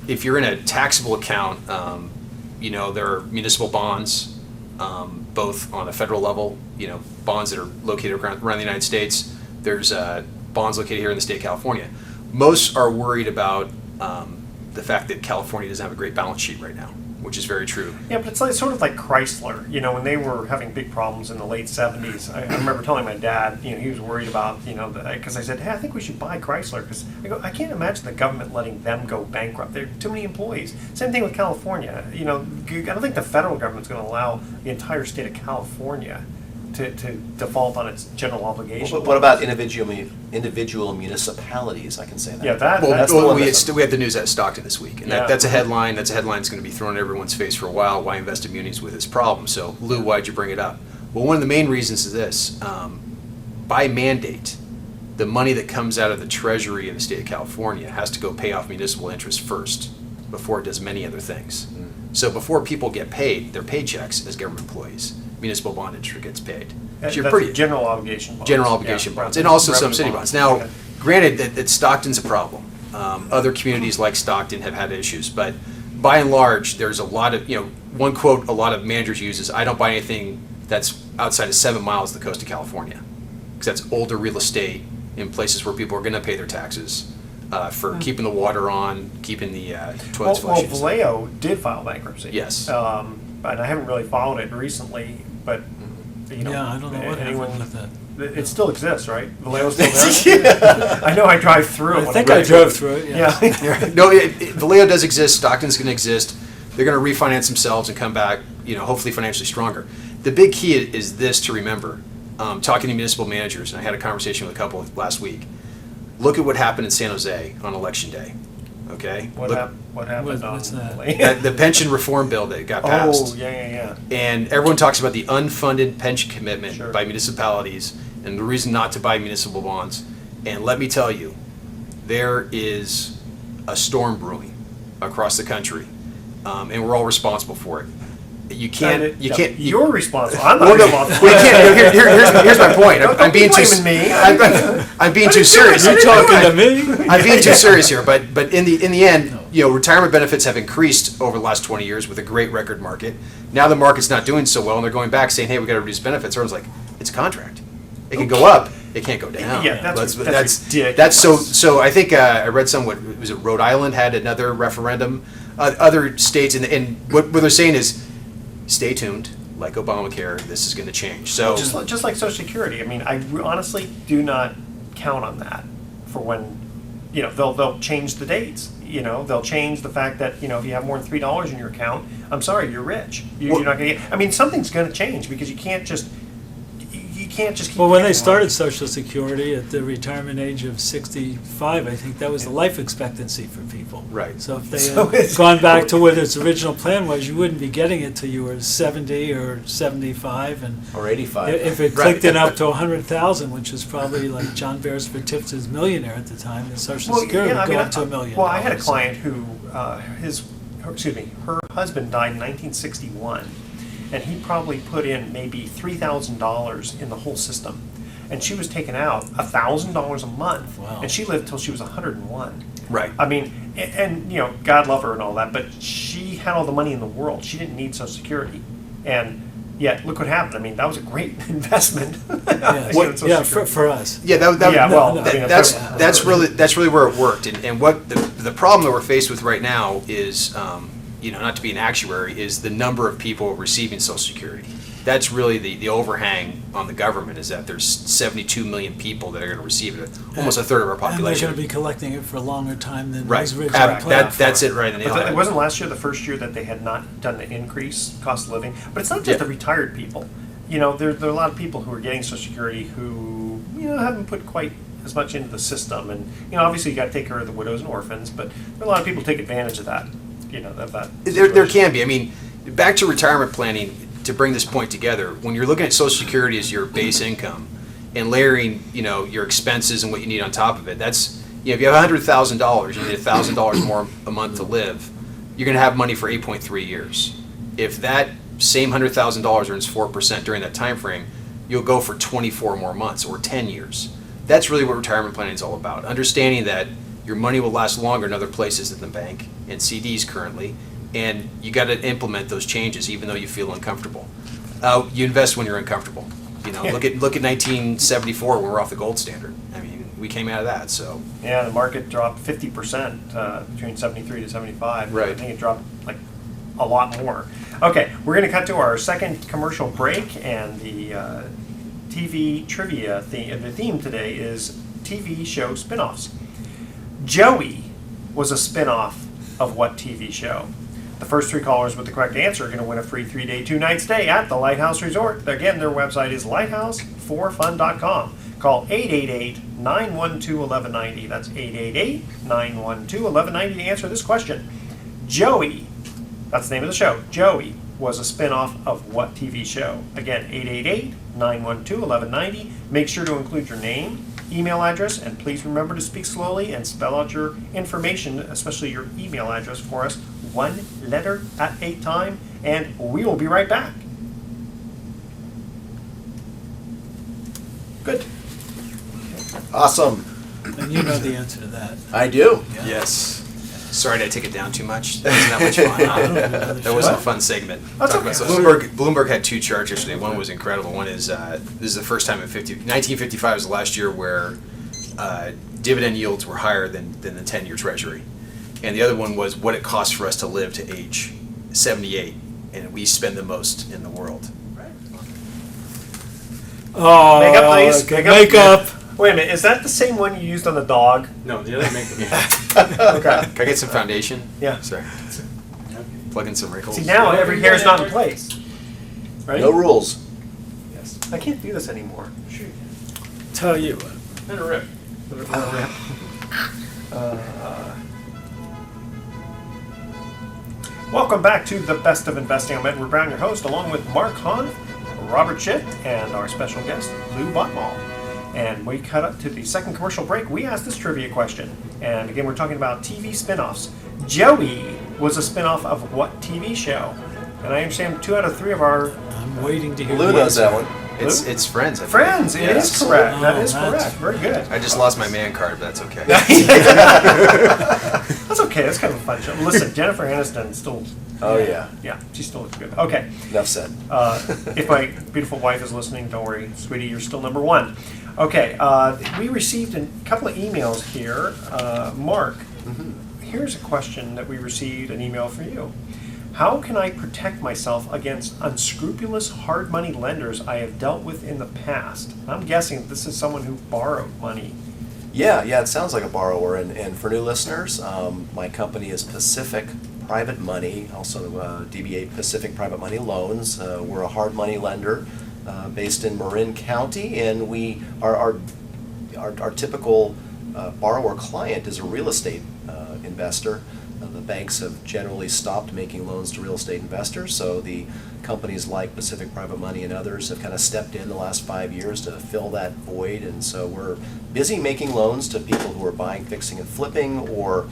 S4: if you're in a taxable account, you know, there are municipal bonds, both on a federal level, you know, bonds that are located around the United States. There's bonds located here in the state of California. Most are worried about the fact that California doesn't have a great balance sheet right now, which is very true.
S1: Yeah, but it's like, sort of like Chrysler. You know, when they were having big problems in the late 70s, I remember telling my dad, you know, he was worried about, you know, because I said, hey, I think we should buy Chrysler. Because I can't imagine the government letting them go bankrupt. There are too many employees. Same thing with California. You know, I don't think the federal government's going to allow the entire state of California to default on its general obligation.
S3: But what about individual municipalities? I can say that.
S1: Yeah, that's the
S4: Well,
S1: one
S4: we
S1: that's-
S4: had the news out of Stockton this week, and
S1: Yeah.
S4: that's a headline. That's a headline that's going to be thrown in everyone's face for a while. Why invest in munis with this problem? So, Lou, why'd you bring it up? Well, one of the main reasons is this: by mandate, the money that comes out of the Treasury of the state of California has to go pay off municipal interest first before it does many other things. So, before people get paid their paychecks as government employees, municipal bond interest gets paid.
S1: That's
S4: So you're pretty
S1: general obligation bonds.
S4: general obligation
S1: Yeah,
S4: bonds, and also some
S1: revenue
S4: city bonds. Now,
S1: Okay.
S4: granted that Stockton's a problem. Other communities like Stockton have had issues, but by and large, there's a lot of, you know, one quote a lot of managers use is, I don't buy anything that's outside of 7 miles of the coast of California. Because that's older real estate in places where people are going to pay their taxes for keeping the water on, keeping the toilets
S1: Well,
S4: flushing.
S1: Vallejo did file bankruptcy.
S4: Yes.
S1: And I haven't really followed it recently, but, you know.
S2: Yeah, I don't know what
S1: anyone-
S2: happened with that.
S1: It still exists, right? Vallejo's still there? I know I drive through it.
S2: I
S1: when
S2: think
S1: go
S2: I
S1: through
S2: drove
S1: it.
S2: through it, yeah.
S1: Yeah.
S4: No, Vallejo does exist. Stockton's going to exist. They're going to refinance themselves and come back, you know, hopefully financially stronger. The big key is this to remember. Talking to municipal managers, and I had a conversation with a couple last week. Look at what happened in San Jose on election day. Okay.
S1: What happened on
S2: What's that?
S4: The pension reform bill that got passed.
S1: Oh, yeah.
S4: And everyone talks about the unfunded pension commitment
S1: Sure.
S4: by municipalities and the reason not to buy municipal bonds. And let me tell you, there is a storm brewing across the country, and we're all responsible for it. You can't.
S1: You're responsible. I'm not
S4: Well, no,
S1: responsible.
S4: well, you can't. Here's my point. I'm being too.
S1: blaming me.
S4: I'm being too serious.
S2: You talking to me?
S4: I'm being too serious here, but in the end, you know, retirement benefits have increased over the last 20 years with a great record market. Now the market's not doing so well, and they're going back saying, "Hey, we got to reduce benefits." Everyone's like, "It's a contract. It can go up. It can't go down."
S1: Yeah, that's ridiculous.
S4: That's so. I think I read what was it? Rhode Island had another referendum. Other states, and what they're saying is, stay tuned. Like Obamacare, this is going to change. So
S1: just like Social Security. I mean, I honestly do not count on that for when, you know, they'll change the dates. You know, they'll change the fact that, you know, if you have more than $3 in your account, I'm sorry, you're rich. You're not going to get. I mean, something's going to change because you can't just keep.
S2: Well, when they
S1: getting
S2: started
S1: money.
S2: Social Security at the retirement age of 65, I think that was the life expectancy for people.
S4: Right.
S2: So if they
S1: So
S2: had
S1: it's-
S2: gone back to what its original plan was, you wouldn't be getting it till you were 70 or 75, and
S3: Or 85.
S2: if it
S4: Right.
S2: clicked in up to 100,000, which was probably like John Beresford Tipton's millionaire at the time, the Social Security would go up to $1 million.
S1: Well, I had a client who her husband died in 1961, and he probably put in maybe $3,000 in the whole system, and she was taking out $1,000 a month,
S2: Wow.
S1: and she lived till she was 101.
S4: right.
S1: I mean, and you know, God love her and all that, but she had all the money in the world. She didn't need Social Security, and yet look what happened. I mean, that was a great investment.
S2: Yeah,
S1: You know, Social
S2: yeah,
S1: Security.
S2: for us.
S4: Yeah,
S1: Yeah, well, I mean,
S4: that's really where it worked, and what the problem that we're faced with right now is, you know, not to be an actuary, is the number of people receiving Social Security. That's really the overhang on the government, is that there's 72 million people that are going to receive it, almost a third of our
S2: And they're
S4: population.
S2: going to be collecting it for a longer time than
S4: Right.
S2: was originally planned.
S4: That's it right in the
S1: But
S4: nail.
S1: it wasn't last year the first year that they had not done the increase cost of living. But it's not just
S4: Yeah.
S1: the retired people. You know, there are a lot of people who are getting Social Security who, you know, haven't put quite as much into the system. And obviously you got to take care of the widows and orphans, but there are a lot of people who take advantage of that. Of that.
S4: There can be. I mean, back to retirement planning, to bring this point together, when you're looking at Social Security as your base income and layering, your expenses and what you need on top of it, that's, if you have $100,000, you need $1,000 more a month to live, you're going to have money for 8.3 years. If that same $100,000 earns 4% during that time frame, you'll go for 24 more months or 10 years. That's really what retirement planning is all about. Understanding that your money will last longer in other places than the bank and CDs currently, and you got to implement those changes even though you feel uncomfortable. You invest when you're uncomfortable. Look at 1974 when we're off the gold standard. I mean, we came out of that. So
S1: yeah, the market dropped 50% between 73 to 75.
S4: Right.
S1: I think it dropped like a lot more. Okay, we're going to cut to our second commercial break, and the TV trivia theme. The theme today is TV show spinoffs. Joey was a spinoff of what TV show? The first 3 callers with the correct answer are going to win a free 3-day, 2-night stay at the Lighthouse Resort. Again, their website is lighthouse4fun.com. Call 888-912-1190. That's 888-912-1190 to answer this question. Joey, that's the name of the show. Joey was a spinoff of what TV show? Again, 888-912-1190. Make sure to include your name, email address, and please remember to speak slowly and spell out your information, especially your email address for us, 1 letter at a time, and we will be right back. Good.
S3: Awesome.
S2: And you know the answer to that.
S3: I do.
S2: Yeah.
S4: yes. Sorry, did I take it down too much? That wasn't that much fun. That wasn't a fun segment.
S1: That's
S4: Talk
S1: okay.
S4: about Bloomberg had 2 charts yesterday. One was incredible. One is this is the first time in 1955 was the last year where dividend yields were higher than the 10-year Treasury, and the other one was what it costs for us to live to age 78, and we spend the most in the world.
S2: Oh,
S1: Makeup, please.
S2: okay.
S1: Makeup. Wait a minute, is that the same one you used on the dog?
S4: No, the other makeup.
S1: Okay.
S4: Can I get some foundation?
S1: Yeah.
S4: Sorry. Plug in some wrinkles.
S1: See, now every hair is not in place. Right?
S3: No rules.
S1: Yes. I can't do this anymore.
S2: Tell you what.
S1: Let it rip. Welcome back to The Best of Investing. I'm Edward Brown, your host, along with Mark Hahn, Robert Schitt, and our special guest, Lou Batmale. And we cut up to the second commercial break. We asked this trivia question. And again, we're talking about TV spinoffs. Joey was a spinoff of what TV show? And I understand 2 out of 3 of our...
S2: I'm waiting to hear
S3: Lou
S2: the
S3: knows
S2: answer.
S3: that one.
S4: It's Friends. I think.
S1: Friends, it is
S4: Yes.
S1: correct.
S2: Oh,
S1: That is
S2: that's-
S1: correct. Very good.
S4: I just lost my man card, but that's okay.
S1: That's okay. That's kind of a fun show. Listen, Jennifer Aniston still...
S3: Oh, yeah.
S1: Yeah, she still looks good. Okay.
S3: Enough said.
S1: If my beautiful wife is listening, don't worry, sweetie, you're still number 1. Okay, we received a couple of emails here. Mark, here's a question that we received, an email for you. How can I protect myself against unscrupulous hard money lenders I have dealt with in the past? I'm guessing this is someone who borrowed money.
S3: Yeah, it sounds like a borrower. And for new listeners, my company is Pacific Private Money, also DBA Pacific Private Money Loans. We're a hard money lender based in Marin County, and our typical borrower client is a real estate investor. The banks have generally stopped making loans to real estate investors, so the companies like Pacific Private Money and others have kind of stepped in the last 5 years to fill that void, and so we're busy making loans to people who are buying, fixing, and flipping, or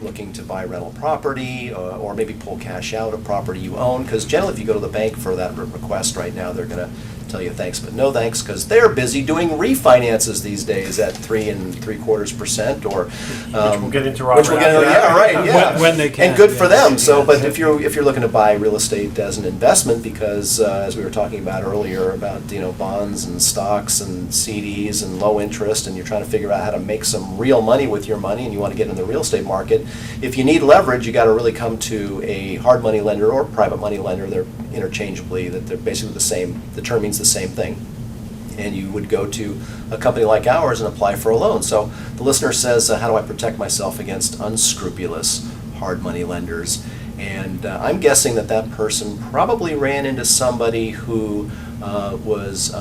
S3: looking to buy rental property, or maybe pull cash out of property you own, because generally if you go to the bank for that request right now, they're going to tell you thanks but no thanks, because they're busy doing refinances these days at 3 3/4%, or
S1: Which we'll get into, Robert.
S3: which we'll get into, yeah, right, yeah.
S2: When they can,
S3: and good for
S2: yes.
S3: them. So, but
S2: Yeah.
S3: if you're looking to buy real estate as an investment, because as we were talking about earlier about bonds and stocks and CDs and low interest, and you're trying to figure out how to make some real money with your money, and you want to get in the real estate market, if you need leverage, you got to really come to a hard money lender or private money lender. They're interchangeably, that they're basically the same. The term means the same thing. And you would go to a company like ours and apply for a loan. So the listener says, how do I protect myself against unscrupulous hard money lenders? And I'm guessing that person probably ran into somebody who was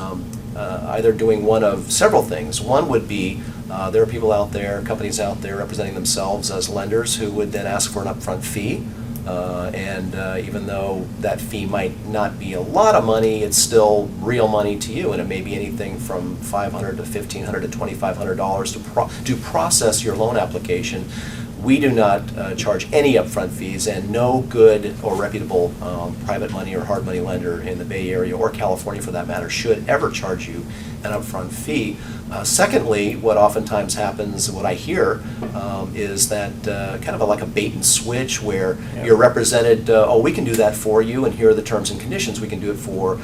S3: either doing one of several things. One would be there are people out there, companies out there representing themselves as lenders who would then ask for an upfront fee. And even though that fee might not be a lot of money, it's still real money to you, and it may be anything from $500 to $1,500 to $2,500 to process your loan application. We do not charge any upfront fees, and no good or reputable private money or hard money lender in the Bay Area or California, for that matter, should ever charge you an upfront fee. Secondly, what oftentimes happens, what I hear, is that kind of like a bait and switch, where you're represented, oh, we can do that for you, and here are the terms and conditions. We can do it for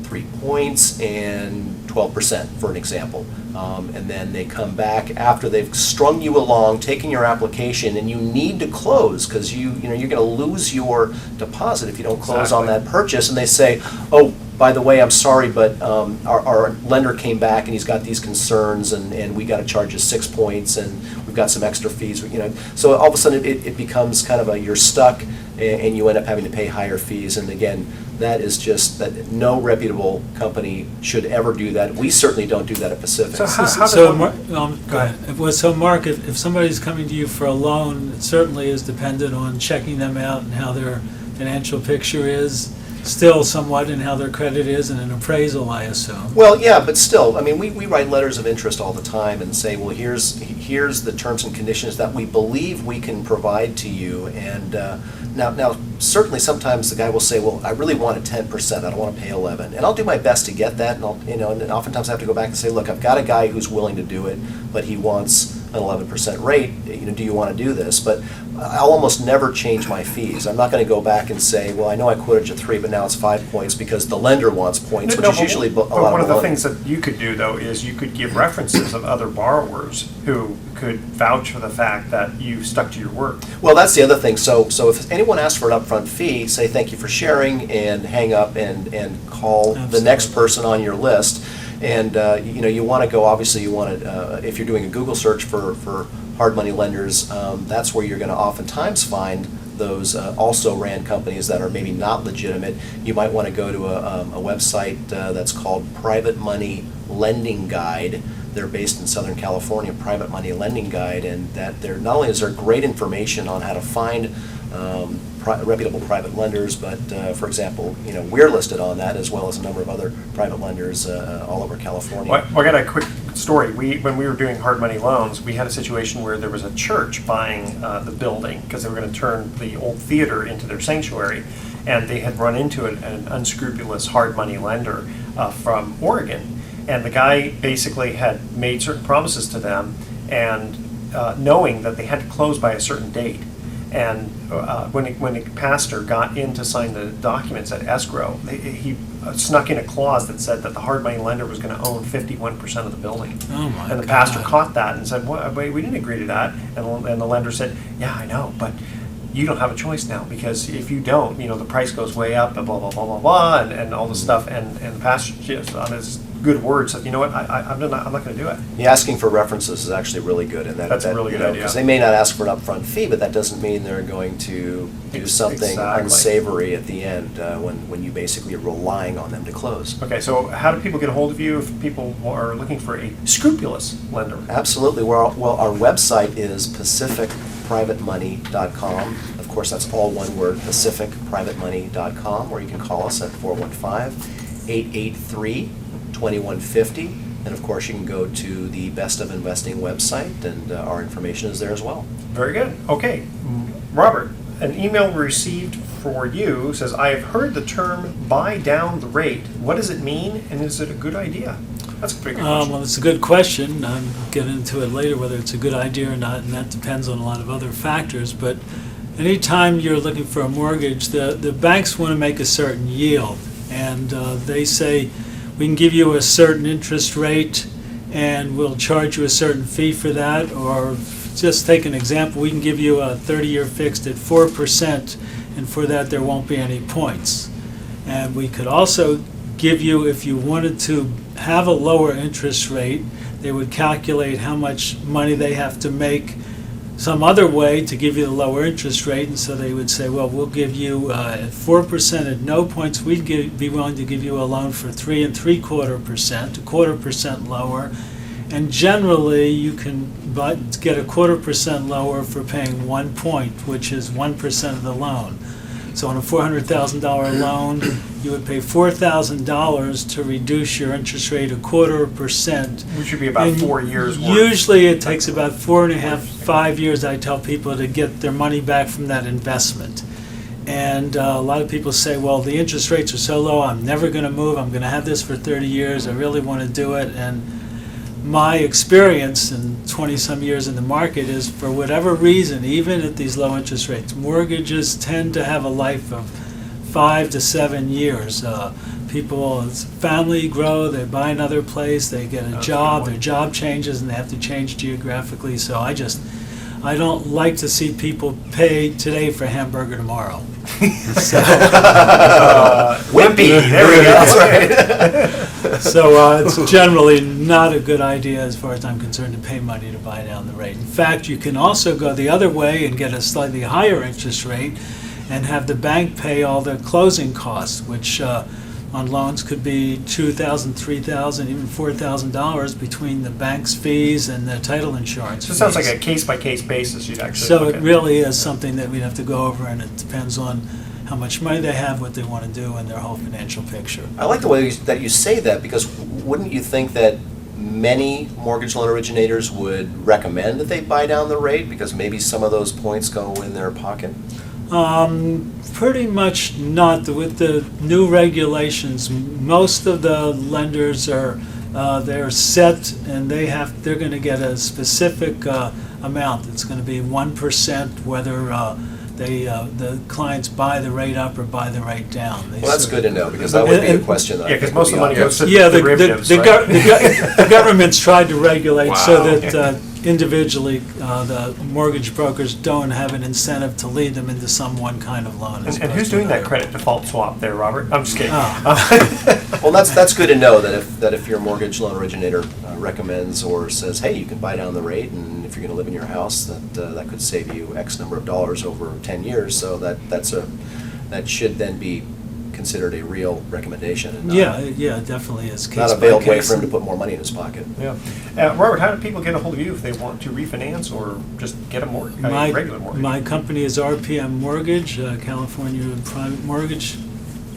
S3: 3 points and 12%, for an example. And then they come back after they've strung you along, taking your application, and you need to close because you're going to lose your deposit if you don't close on that purchase. And they say, oh, by the way, I'm sorry, but our lender came back and he's got these concerns, and we got to charge you 6 points, and we've got some extra fees. So all of a sudden it becomes kind of you're stuck, and you end up having to pay higher fees. And again, that is just that no reputable company should ever do that. We certainly don't do that at Pacific.
S2: Go ahead. So Mark, if somebody's coming to you for a loan, it certainly is dependent on checking them out and how their financial picture is, still somewhat, and how their credit is, and an appraisal, I assume.
S3: Well, yeah, but still, I mean, we write letters of interest all the time and say, well, here's the terms and conditions that we believe we can provide to you. And now, certainly sometimes the guy will say, well, I really want a 10%, I don't want to pay 11%. And I'll do my best to get that, and and oftentimes I have to go back and say, look, I've got a guy who's willing to do it, but he wants an 11% rate, do you want to do this? But I'll almost never change my fees. I'm not going to go back and say, well, I know I quoted you 3, but now it's 5 points because the lender wants points, which is usually a lot of money.
S1: But one of the things that you could do, though, is you could give references of other borrowers who could vouch for the fact that you stuck to your word.
S3: Well, that's the other thing. So if anyone asks for an upfront fee, say thank you for sharing, and hang up and call the next person on your list. And you want to go. Obviously, you want to. If you're doing a Google search for hard money lenders, that's where you're going to oftentimes find those also ran companies that are maybe not legitimate. You might want to go to a website that's called Private Money Lending Guide. They're based in Southern California, Private Money Lending Guide, and that they're not only is there great information on how to find reputable private lenders, but for example, we're listed on that, as well as a number of other private lenders all over California.
S1: Well, I got a quick story. When we were doing hard money loans, we had a situation where there was a church buying the building because they were going to turn the old theater into their sanctuary, and they had run into an unscrupulous hard money lender from Oregon, and the guy basically had made certain promises to them, and knowing that they had to close by a certain date. And when the pastor got in to sign the documents at escrow, he snuck in a clause that said that the hard money lender was going to own 51% of the building.
S2: Oh my
S1: And the
S2: God.
S1: pastor caught that and said, wait, we didn't agree to that. And the lender said, yeah, I know, but you don't have a choice now, because if you don't, the price goes way up, and blah, blah, blah, blah, blah, and all this stuff. And the pastor just, on his good word, said, you know what, I'm not going to do it.
S3: Yeah, asking for references is actually really good, and
S1: That's a really good idea.
S3: because they may not ask for an upfront fee, but that doesn't mean they're going to do something
S1: Exactly.
S3: unsavory at the end when you basically are relying on them to close.
S1: Okay, so how do people get a hold of you if people are looking for a scrupulous lender?
S3: Absolutely. Well, our website is pacificprivatemoney.com. Of course, that's all one word, pacificprivatemoney.com, or you can call us at 415-883-2150. And of course, you can go to the Best of Investing website, and our information is there as well.
S1: Very good. Okay, Robert, an email received for you says, I have heard the term buy down the rate. What does it mean, and is it a good idea? That's a pretty good question.
S2: Well, it's a good question. I'll get into it later whether it's a good idea or not, and that depends on a lot of other factors. But anytime you're looking for a mortgage, the banks want to make a certain yield, and they say, we can give you a certain interest rate and we'll charge you a certain fee for that. Or just take an example, we can give you a 30-year fixed at 4%, and for that there won't be any points. And we could also give you, if you wanted to have a lower interest rate, they would calculate how much money they have to make some other way to give you the lower interest rate, and so they would say, well, we'll give you at 4% at no points, we'd be willing to give you a loan for 3.75%, a 1/4% lower, and generally you can get a 1/4% lower for paying 1 point, which is 1% of the loan. So on a $400,000 loan, you would pay $4,000 to reduce your interest rate 1/4%.
S1: Which should be about
S2: And
S1: 4 years worth.
S2: Usually it takes about 4.5, 5 years, I tell people, to get their money back from that investment. And a lot of people say, well, the interest rates are so low, I'm never going to move, I'm going to have this for 30 years, I really want to do it. And my experience in 20-some years in the market is, for whatever reason, even at these low interest rates, mortgages tend to have a life of 5 to 7 years. People, as family grow, they buy another place, they get a job, their job changes, and they have to change geographically. So I don't like to see people pay today for a hamburger tomorrow. So,
S1: Wimpy, there we go. That's right.
S2: so it's generally not a good idea, as far as I'm concerned, to pay money to buy down the rate. In fact, you can also go the other way and get a slightly higher interest rate and have the bank pay all the closing costs, which on loans could be $2,000, $3,000, even $4,000 between the bank's fees and the title insurance
S1: So it sounds
S2: fees.
S1: like a case-by-case basis you'd actually
S2: So
S1: look
S2: it
S1: at.
S2: really is something that we'd have to go over, and it depends on how much money they have, what they want to do, and their whole financial picture.
S3: I like the way that you say that, because wouldn't you think that many mortgage loan originators would recommend that they buy down the rate, because maybe some of those points go in their pocket?
S2: Pretty much not. With the new regulations, most of the lenders are they're set, and they're going to get a specific amount. It's going to be 1%, whether the clients buy the rate up or buy the rate down.
S3: Well, that's good to know, because that would be a question that I
S1: Yeah, because
S3: think
S1: most of
S3: would
S1: the money
S3: be
S1: goes to
S2: Yeah, the
S1: derivatives, right?
S2: the government's tried to regulate so
S4: Wow.
S2: that individually the mortgage brokers don't have an incentive to lead them into some one kind of loan. as
S1: And
S2: opposed
S1: who's
S2: to
S1: doing that
S2: another.
S1: credit default swap there, Robert? I'm just kidding.
S3: Well, that's good to know, that if your mortgage loan originator recommends or says, hey, you can buy down the rate, and if you're going to live in your house, that could save you X number of dollars over 10 years. So that should then be considered a real recommendation, and
S2: Yeah, it definitely is.
S3: not
S2: Case
S3: a
S2: by
S3: veiled way
S2: case.
S3: for him to put more money in his pocket.
S1: Yeah. Robert, how do people get a hold of you if they want to refinance or just get a regular mortgage?
S2: My company is RPM Mortgage, California Private Mortgage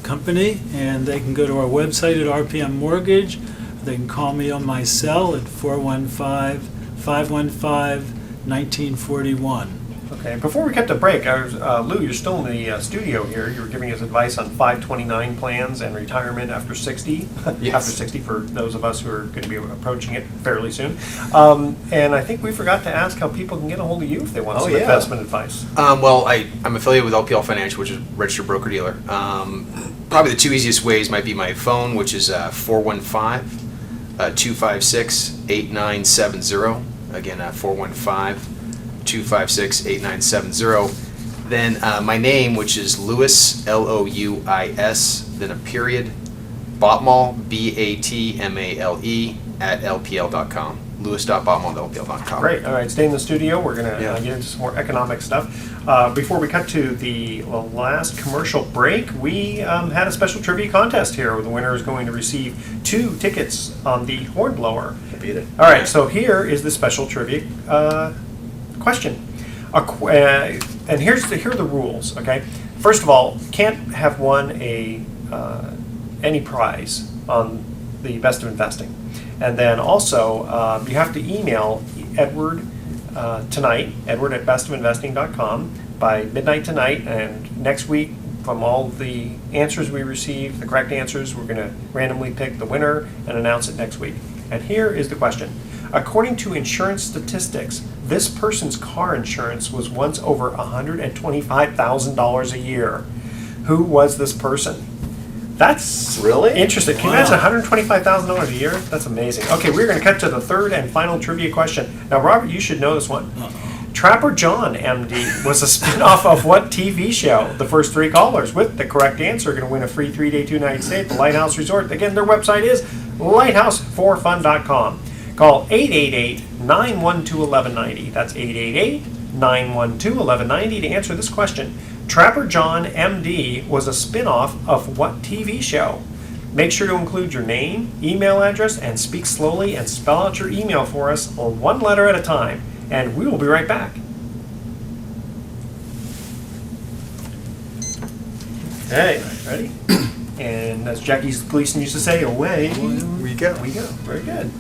S2: Company, and they can go to our website at RPM Mortgage. They can call me on my cell at 415-515-1941.
S1: Okay, before we cut to break, Lou, you're still in the studio here. You were giving us advice on 529 plans and retirement after 60.
S4: Yes.
S1: After 60 for those of us who are going to be approaching it fairly soon. And I think we forgot to ask how people can get a hold of you if they want
S3: Oh,
S1: some
S3: yeah.
S1: investment advice.
S4: Well, I'm affiliated with LPL Financial, which is a registered broker-dealer. Probably the two easiest ways might be my phone, which is 415-256-8970. Again, 415-256-8970. Then my name, which is Louis, Louis, then a period, Batmale, Batmale, at lpl.com. Louis.batmale@lpl.com.
S1: Great. All right, stay in the studio. We're going to
S4: Yeah.
S1: get into some more economic stuff. Before we cut to the last commercial break, we had a special trivia contest here where the winner is going to receive 2 tickets on the hornblower.
S3: Beat it.
S1: All right, so here is the special trivia question. And here are the rules, okay? First of all, can't have won any prize on the Best of Investing. And then also, you have to email Edward tonight, edward@bestofinvesting.com, by midnight tonight. And next week, from all the answers we receive, the correct answers, we're going to randomly pick the winner and announce it next week. And here is the question. According to insurance statistics, this person's car insurance was once over $125,000 a year. Who was this person? That's
S3: Really?
S1: interesting. Can you imagine $125,000 a year? That's amazing. Okay, we're going to cut to the third and final trivia question. Now, Robert, you should know this one. Trapper John, MD, was a spin-off of what TV show? The first 3 callers with the correct answer are going to win a free 3-day, 2-night stay at the Lighthouse Resort. Again, their website is lighthouseforfun.com. Call 888-912-1190. That's 888 912-1190 to answer this question. Trapper John MD was a spin-off of what TV show? Make sure to include your name, email address, and speak slowly and spell out your email for us, or one letter at a time. And we will be right back. Hey, ready? And as Jackie Gleason used to say, away
S4: We go.
S1: we go. Very good.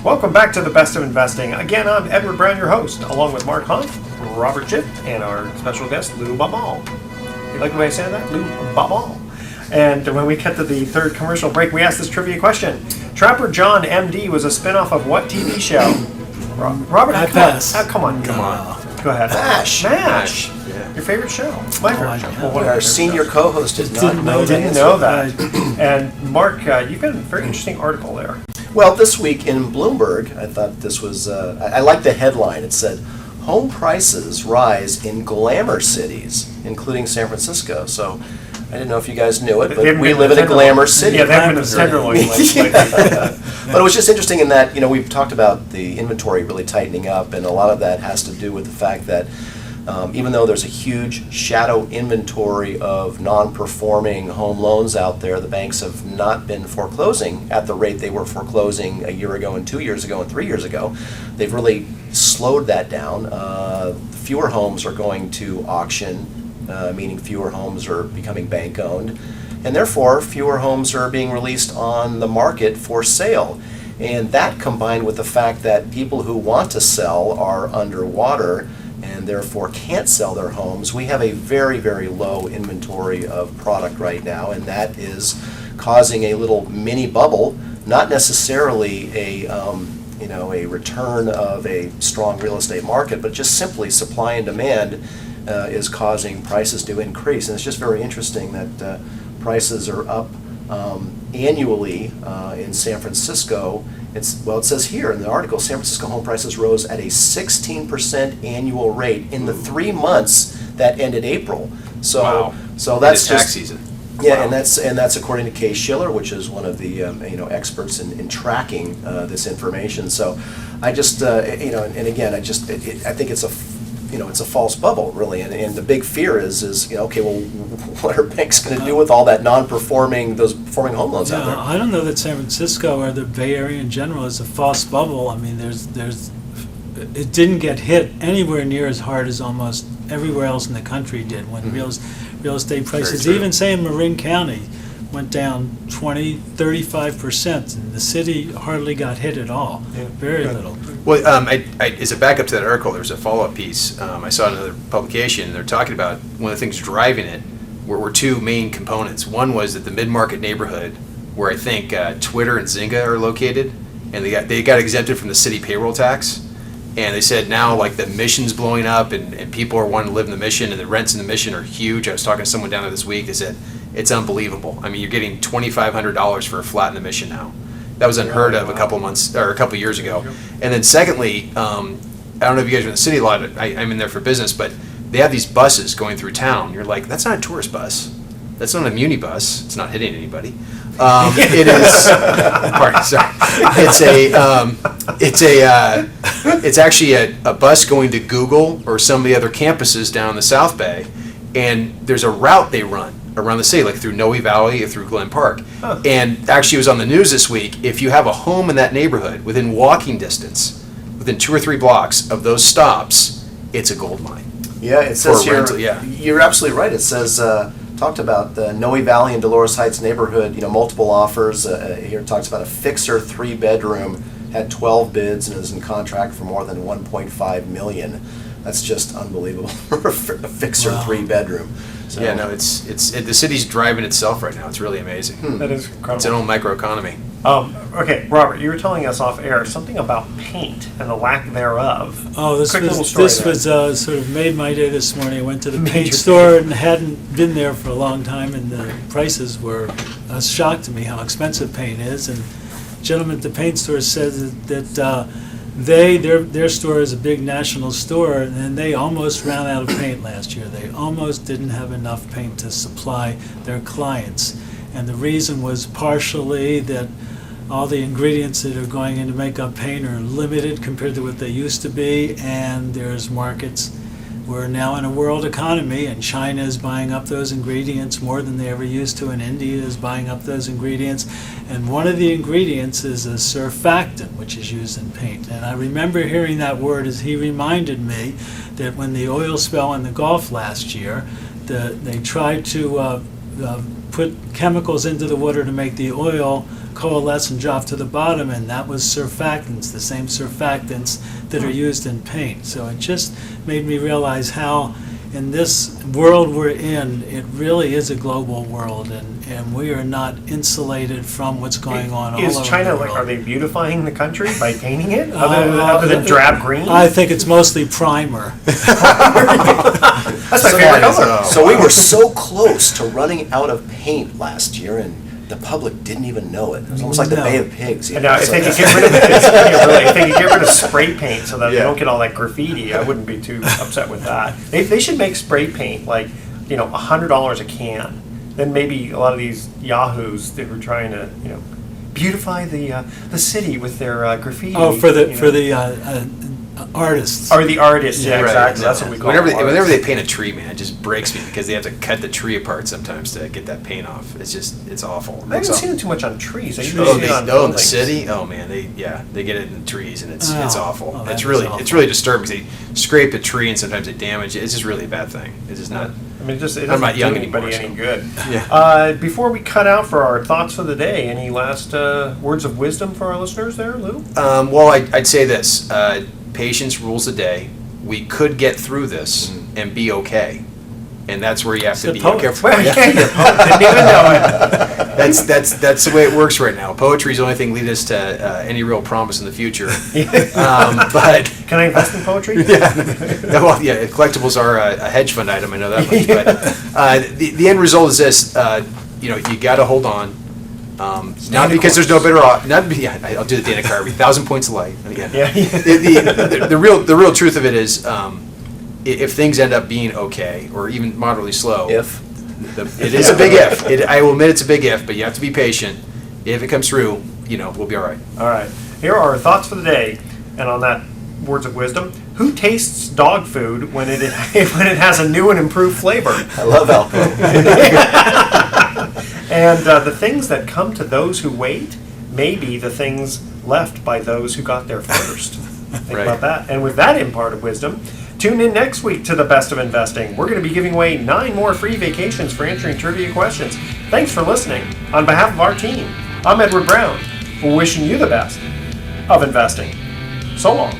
S1: Welcome back to the Best of Investing. Again, I'm Edward Brown, your host, along with Mark Hunt, Robert Chip, and our special guest, Lou Batmale. You like the way I say that? Lou Batmale. And when we get to the third commercial break, we asked this trivia question. Trapper John MD was a spinoff of what TV show? Robert,
S2: I
S1: come
S2: pass.
S1: on. Come on.
S4: Come on.
S1: Go ahead.
S3: MASH.
S1: MASH.
S4: Yeah.
S1: Your favorite show. My favorite show. Well, one of
S3: Our
S1: my favorite
S3: senior
S1: shows.
S3: co-host did not
S2: Didn't
S3: know
S2: know
S3: that.
S1: Didn't know that. And Mark, you've got a very interesting article there.
S3: Well, this week in Bloomberg, I thought this was, I like the headline. It said, home prices rise in glamour cities, including San Francisco. So I didn't know if you guys knew it,
S1: They
S3: but
S1: haven't
S3: we
S1: been
S3: live
S1: to
S3: in a
S1: Tenderloin.
S3: glamour city.
S1: Yeah, they haven't been to Tenderloin lately.
S3: But it was just interesting in that, we've talked about the inventory really tightening up, and a lot of that has to do with the fact that even though there's a huge shadow inventory of non-performing home loans out there, the banks have not been foreclosing at the rate they were foreclosing a year ago and 2 years ago and 3 years ago. They've really slowed that down. Fewer homes are going to auction, meaning fewer homes are becoming bank-owned, and therefore fewer homes are being released on the market for sale. And that, combined with the fact that people who want to sell are underwater and therefore can't sell their homes, we have a very, very low inventory of product right now, and that is causing a little mini bubble, not necessarily a return of a strong real estate market, but just simply supply and demand is causing prices to increase. And it's just very interesting that prices are up annually in San Francisco. It says here in the article, San Francisco home prices rose at a 16% annual rate in the 3 months that ended April. So,
S1: Wow.
S3: so that's
S4: tax
S3: just
S4: season.
S3: yeah,
S1: Wow.
S3: and that's according to Kay Schiller, which is one of the experts in tracking this information. So, I just and again, I think it's a false bubble, really, and the big fear is okay, well, what are banks going to do with all that those performing home loans out
S2: Yeah,
S3: there?
S2: I don't know that San Francisco or the Bay Area in general is a false bubble. I mean, it didn't get hit anywhere near as hard as almost everywhere else in the country did when real estate prices,
S4: true.
S2: even say in Marin County, went down 20-35%, and the city hardly got hit at all.
S1: Yeah.
S2: Very
S1: Good.
S2: little.
S4: Well, as a backup to that article, there's a follow-up piece. I saw another publication, and they're talking about one of the things driving it were two main components. One was that the mid-market neighborhood, where I think Twitter and Zynga are located, and they got exempted from the city payroll tax. And they said now, like, the Mission's blowing up, and people are wanting to live in the Mission, and the rents in the Mission are huge. I was talking to someone down there this week. They said it's unbelievable. I mean, you're getting $2,500 for a flat in the Mission now. That was unheard of a couple years ago. And then secondly, I don't know if you guys are in the city a lot. I'm in there for business, but they have these buses going through town. You're like, that's not a tourist bus. That's not a muni bus. It's not hitting anybody. It is. Pardon, sorry. It's actually a bus going to Google or some of the other campuses down in the South Bay, and there's a route they run around the city, like through Noe Valley or through Glen Park.
S1: Huh.
S4: And actually, it was on the news this week. If you have a home in that neighborhood within walking distance, within 2 or 3 blocks of those stops, it's a gold mine.
S3: Yeah, it says
S4: For
S3: here.
S4: rental, yeah.
S3: You're absolutely right. It says talked about the Noe Valley and Dolores Heights neighborhood. Multiple offers. Here it talks about a fixer 3-bedroom had 12 bids and is in contract for more than 1.5 million. That's just unbelievable for a fixer
S2: Wow.
S3: 3-bedroom. So,
S4: Yeah, no, it's the city's driving itself right now. It's really amazing.
S1: That is incredible.
S4: It's an own microeconomy.
S1: Okay, Robert, you were telling us off air something about paint and the lack thereof.
S2: Oh,
S1: Quick little story
S2: this
S1: there.
S2: was sort of made my day this morning. I went to the
S1: Made
S2: paint
S1: your
S2: store and hadn't been there for a long time, and the prices were a shock to me how expensive paint is. And the gentleman at the paint store said that their store is a big national store, and they almost ran out of paint last year. They almost didn't have enough paint to supply their clients, and the reason was partially that all the ingredients that are going into makeup paint are limited compared to what they used to be, and there's markets. We're now in a world economy, and China is buying up those ingredients more than they ever used to, and India is buying up those ingredients. And one of the ingredients is a surfactant, which is used in paint. And I remember hearing that word as he reminded me that when the oil spill in the Gulf last year, they tried to put chemicals into the water to make the oil coalesce and drop to the bottom, and that was surfactants, the same surfactants that are used in paint. So it just made me realize how in this world we're in, it really is a global world, and we are not insulated from what's going on all over
S1: Is China,
S2: the world.
S1: are they beautifying the country by painting it, other than drab green?
S2: I think it's mostly primer.
S1: That's my favorite color.
S3: So we were so close to running out of paint last year, and the public didn't even know it. It was almost like the
S2: No.
S3: Bay of Pigs.
S1: And now, if
S3: So-
S1: they could get rid of it, if they could get rid of spray paint so that they
S3: Yeah.
S1: don't get all that graffiti, I wouldn't be too upset with that. They should make spray paint like $100 a can. Then maybe a lot of these yahoos that were trying to beautify the city with their graffiti.
S2: Oh, for the artists.
S1: or the artists. Yeah,
S4: Right.
S1: exactly.
S4: No.
S1: That's what we call
S4: Whenever
S1: them,
S4: whenever
S1: artists.
S4: they paint a tree, man, it just breaks me because they have to cut the tree apart sometimes to get that paint off. It's awful.
S1: I haven't
S4: It's
S1: seen it too much on trees. I usually
S4: Oh,
S1: see it on
S4: in the
S1: buildings.
S4: city? Oh man, they get it in trees and it's
S2: Oh.
S4: awful.
S2: Oh, that
S4: it's
S2: is
S4: really
S2: awful.
S4: disturbing. They scrape a tree and sometimes they damage it. It's just really a bad thing. It's just not.
S1: I mean, it doesn't
S4: I'm not
S1: do
S4: young
S1: anybody
S4: anymore,
S1: any
S4: so.
S1: good.
S4: Yeah.
S1: Before we cut out for our thoughts for the day, any last words of wisdom for our listeners there, Lou?
S4: Well, I'd say this: patience rules the day. We could get through this and be okay, and that's where you have to
S2: Good
S4: be
S2: poet.
S4: careful.
S1: Well, yeah, you're poet. Didn't even know it.
S4: That's the way it works right now. Poetry is the only thing leading us to any real promise in the future. But
S1: Can I invest in poetry?
S4: well, yeah, collectibles are a hedge fund item. I know that much. But the end result is this: you got to hold on. Not because there's no better option. I'll do the Dana Carvey, 1,000 points of light. Again,
S1: Yeah.
S4: the real truth of it is, if things end up being okay or even moderately slow, it is a big if. I will admit it's a big if, but you have to be patient. If it comes through, we'll be all right.
S1: All right. Here are our thoughts for the day, and on that, words of wisdom. Who tastes dog food when it has a new and improved flavor?
S3: I love Alpo.
S1: And the things that come to those who wait may be the things left by those who got there first. Think
S4: Right.
S1: about that. And with that imparted wisdom, tune in next week to the Best of Investing. We're going to be giving away 9 more free vacations for answering trivia questions. Thanks for listening. On behalf of our team, I'm Edward Brown. We're wishing you the best of investing. So long.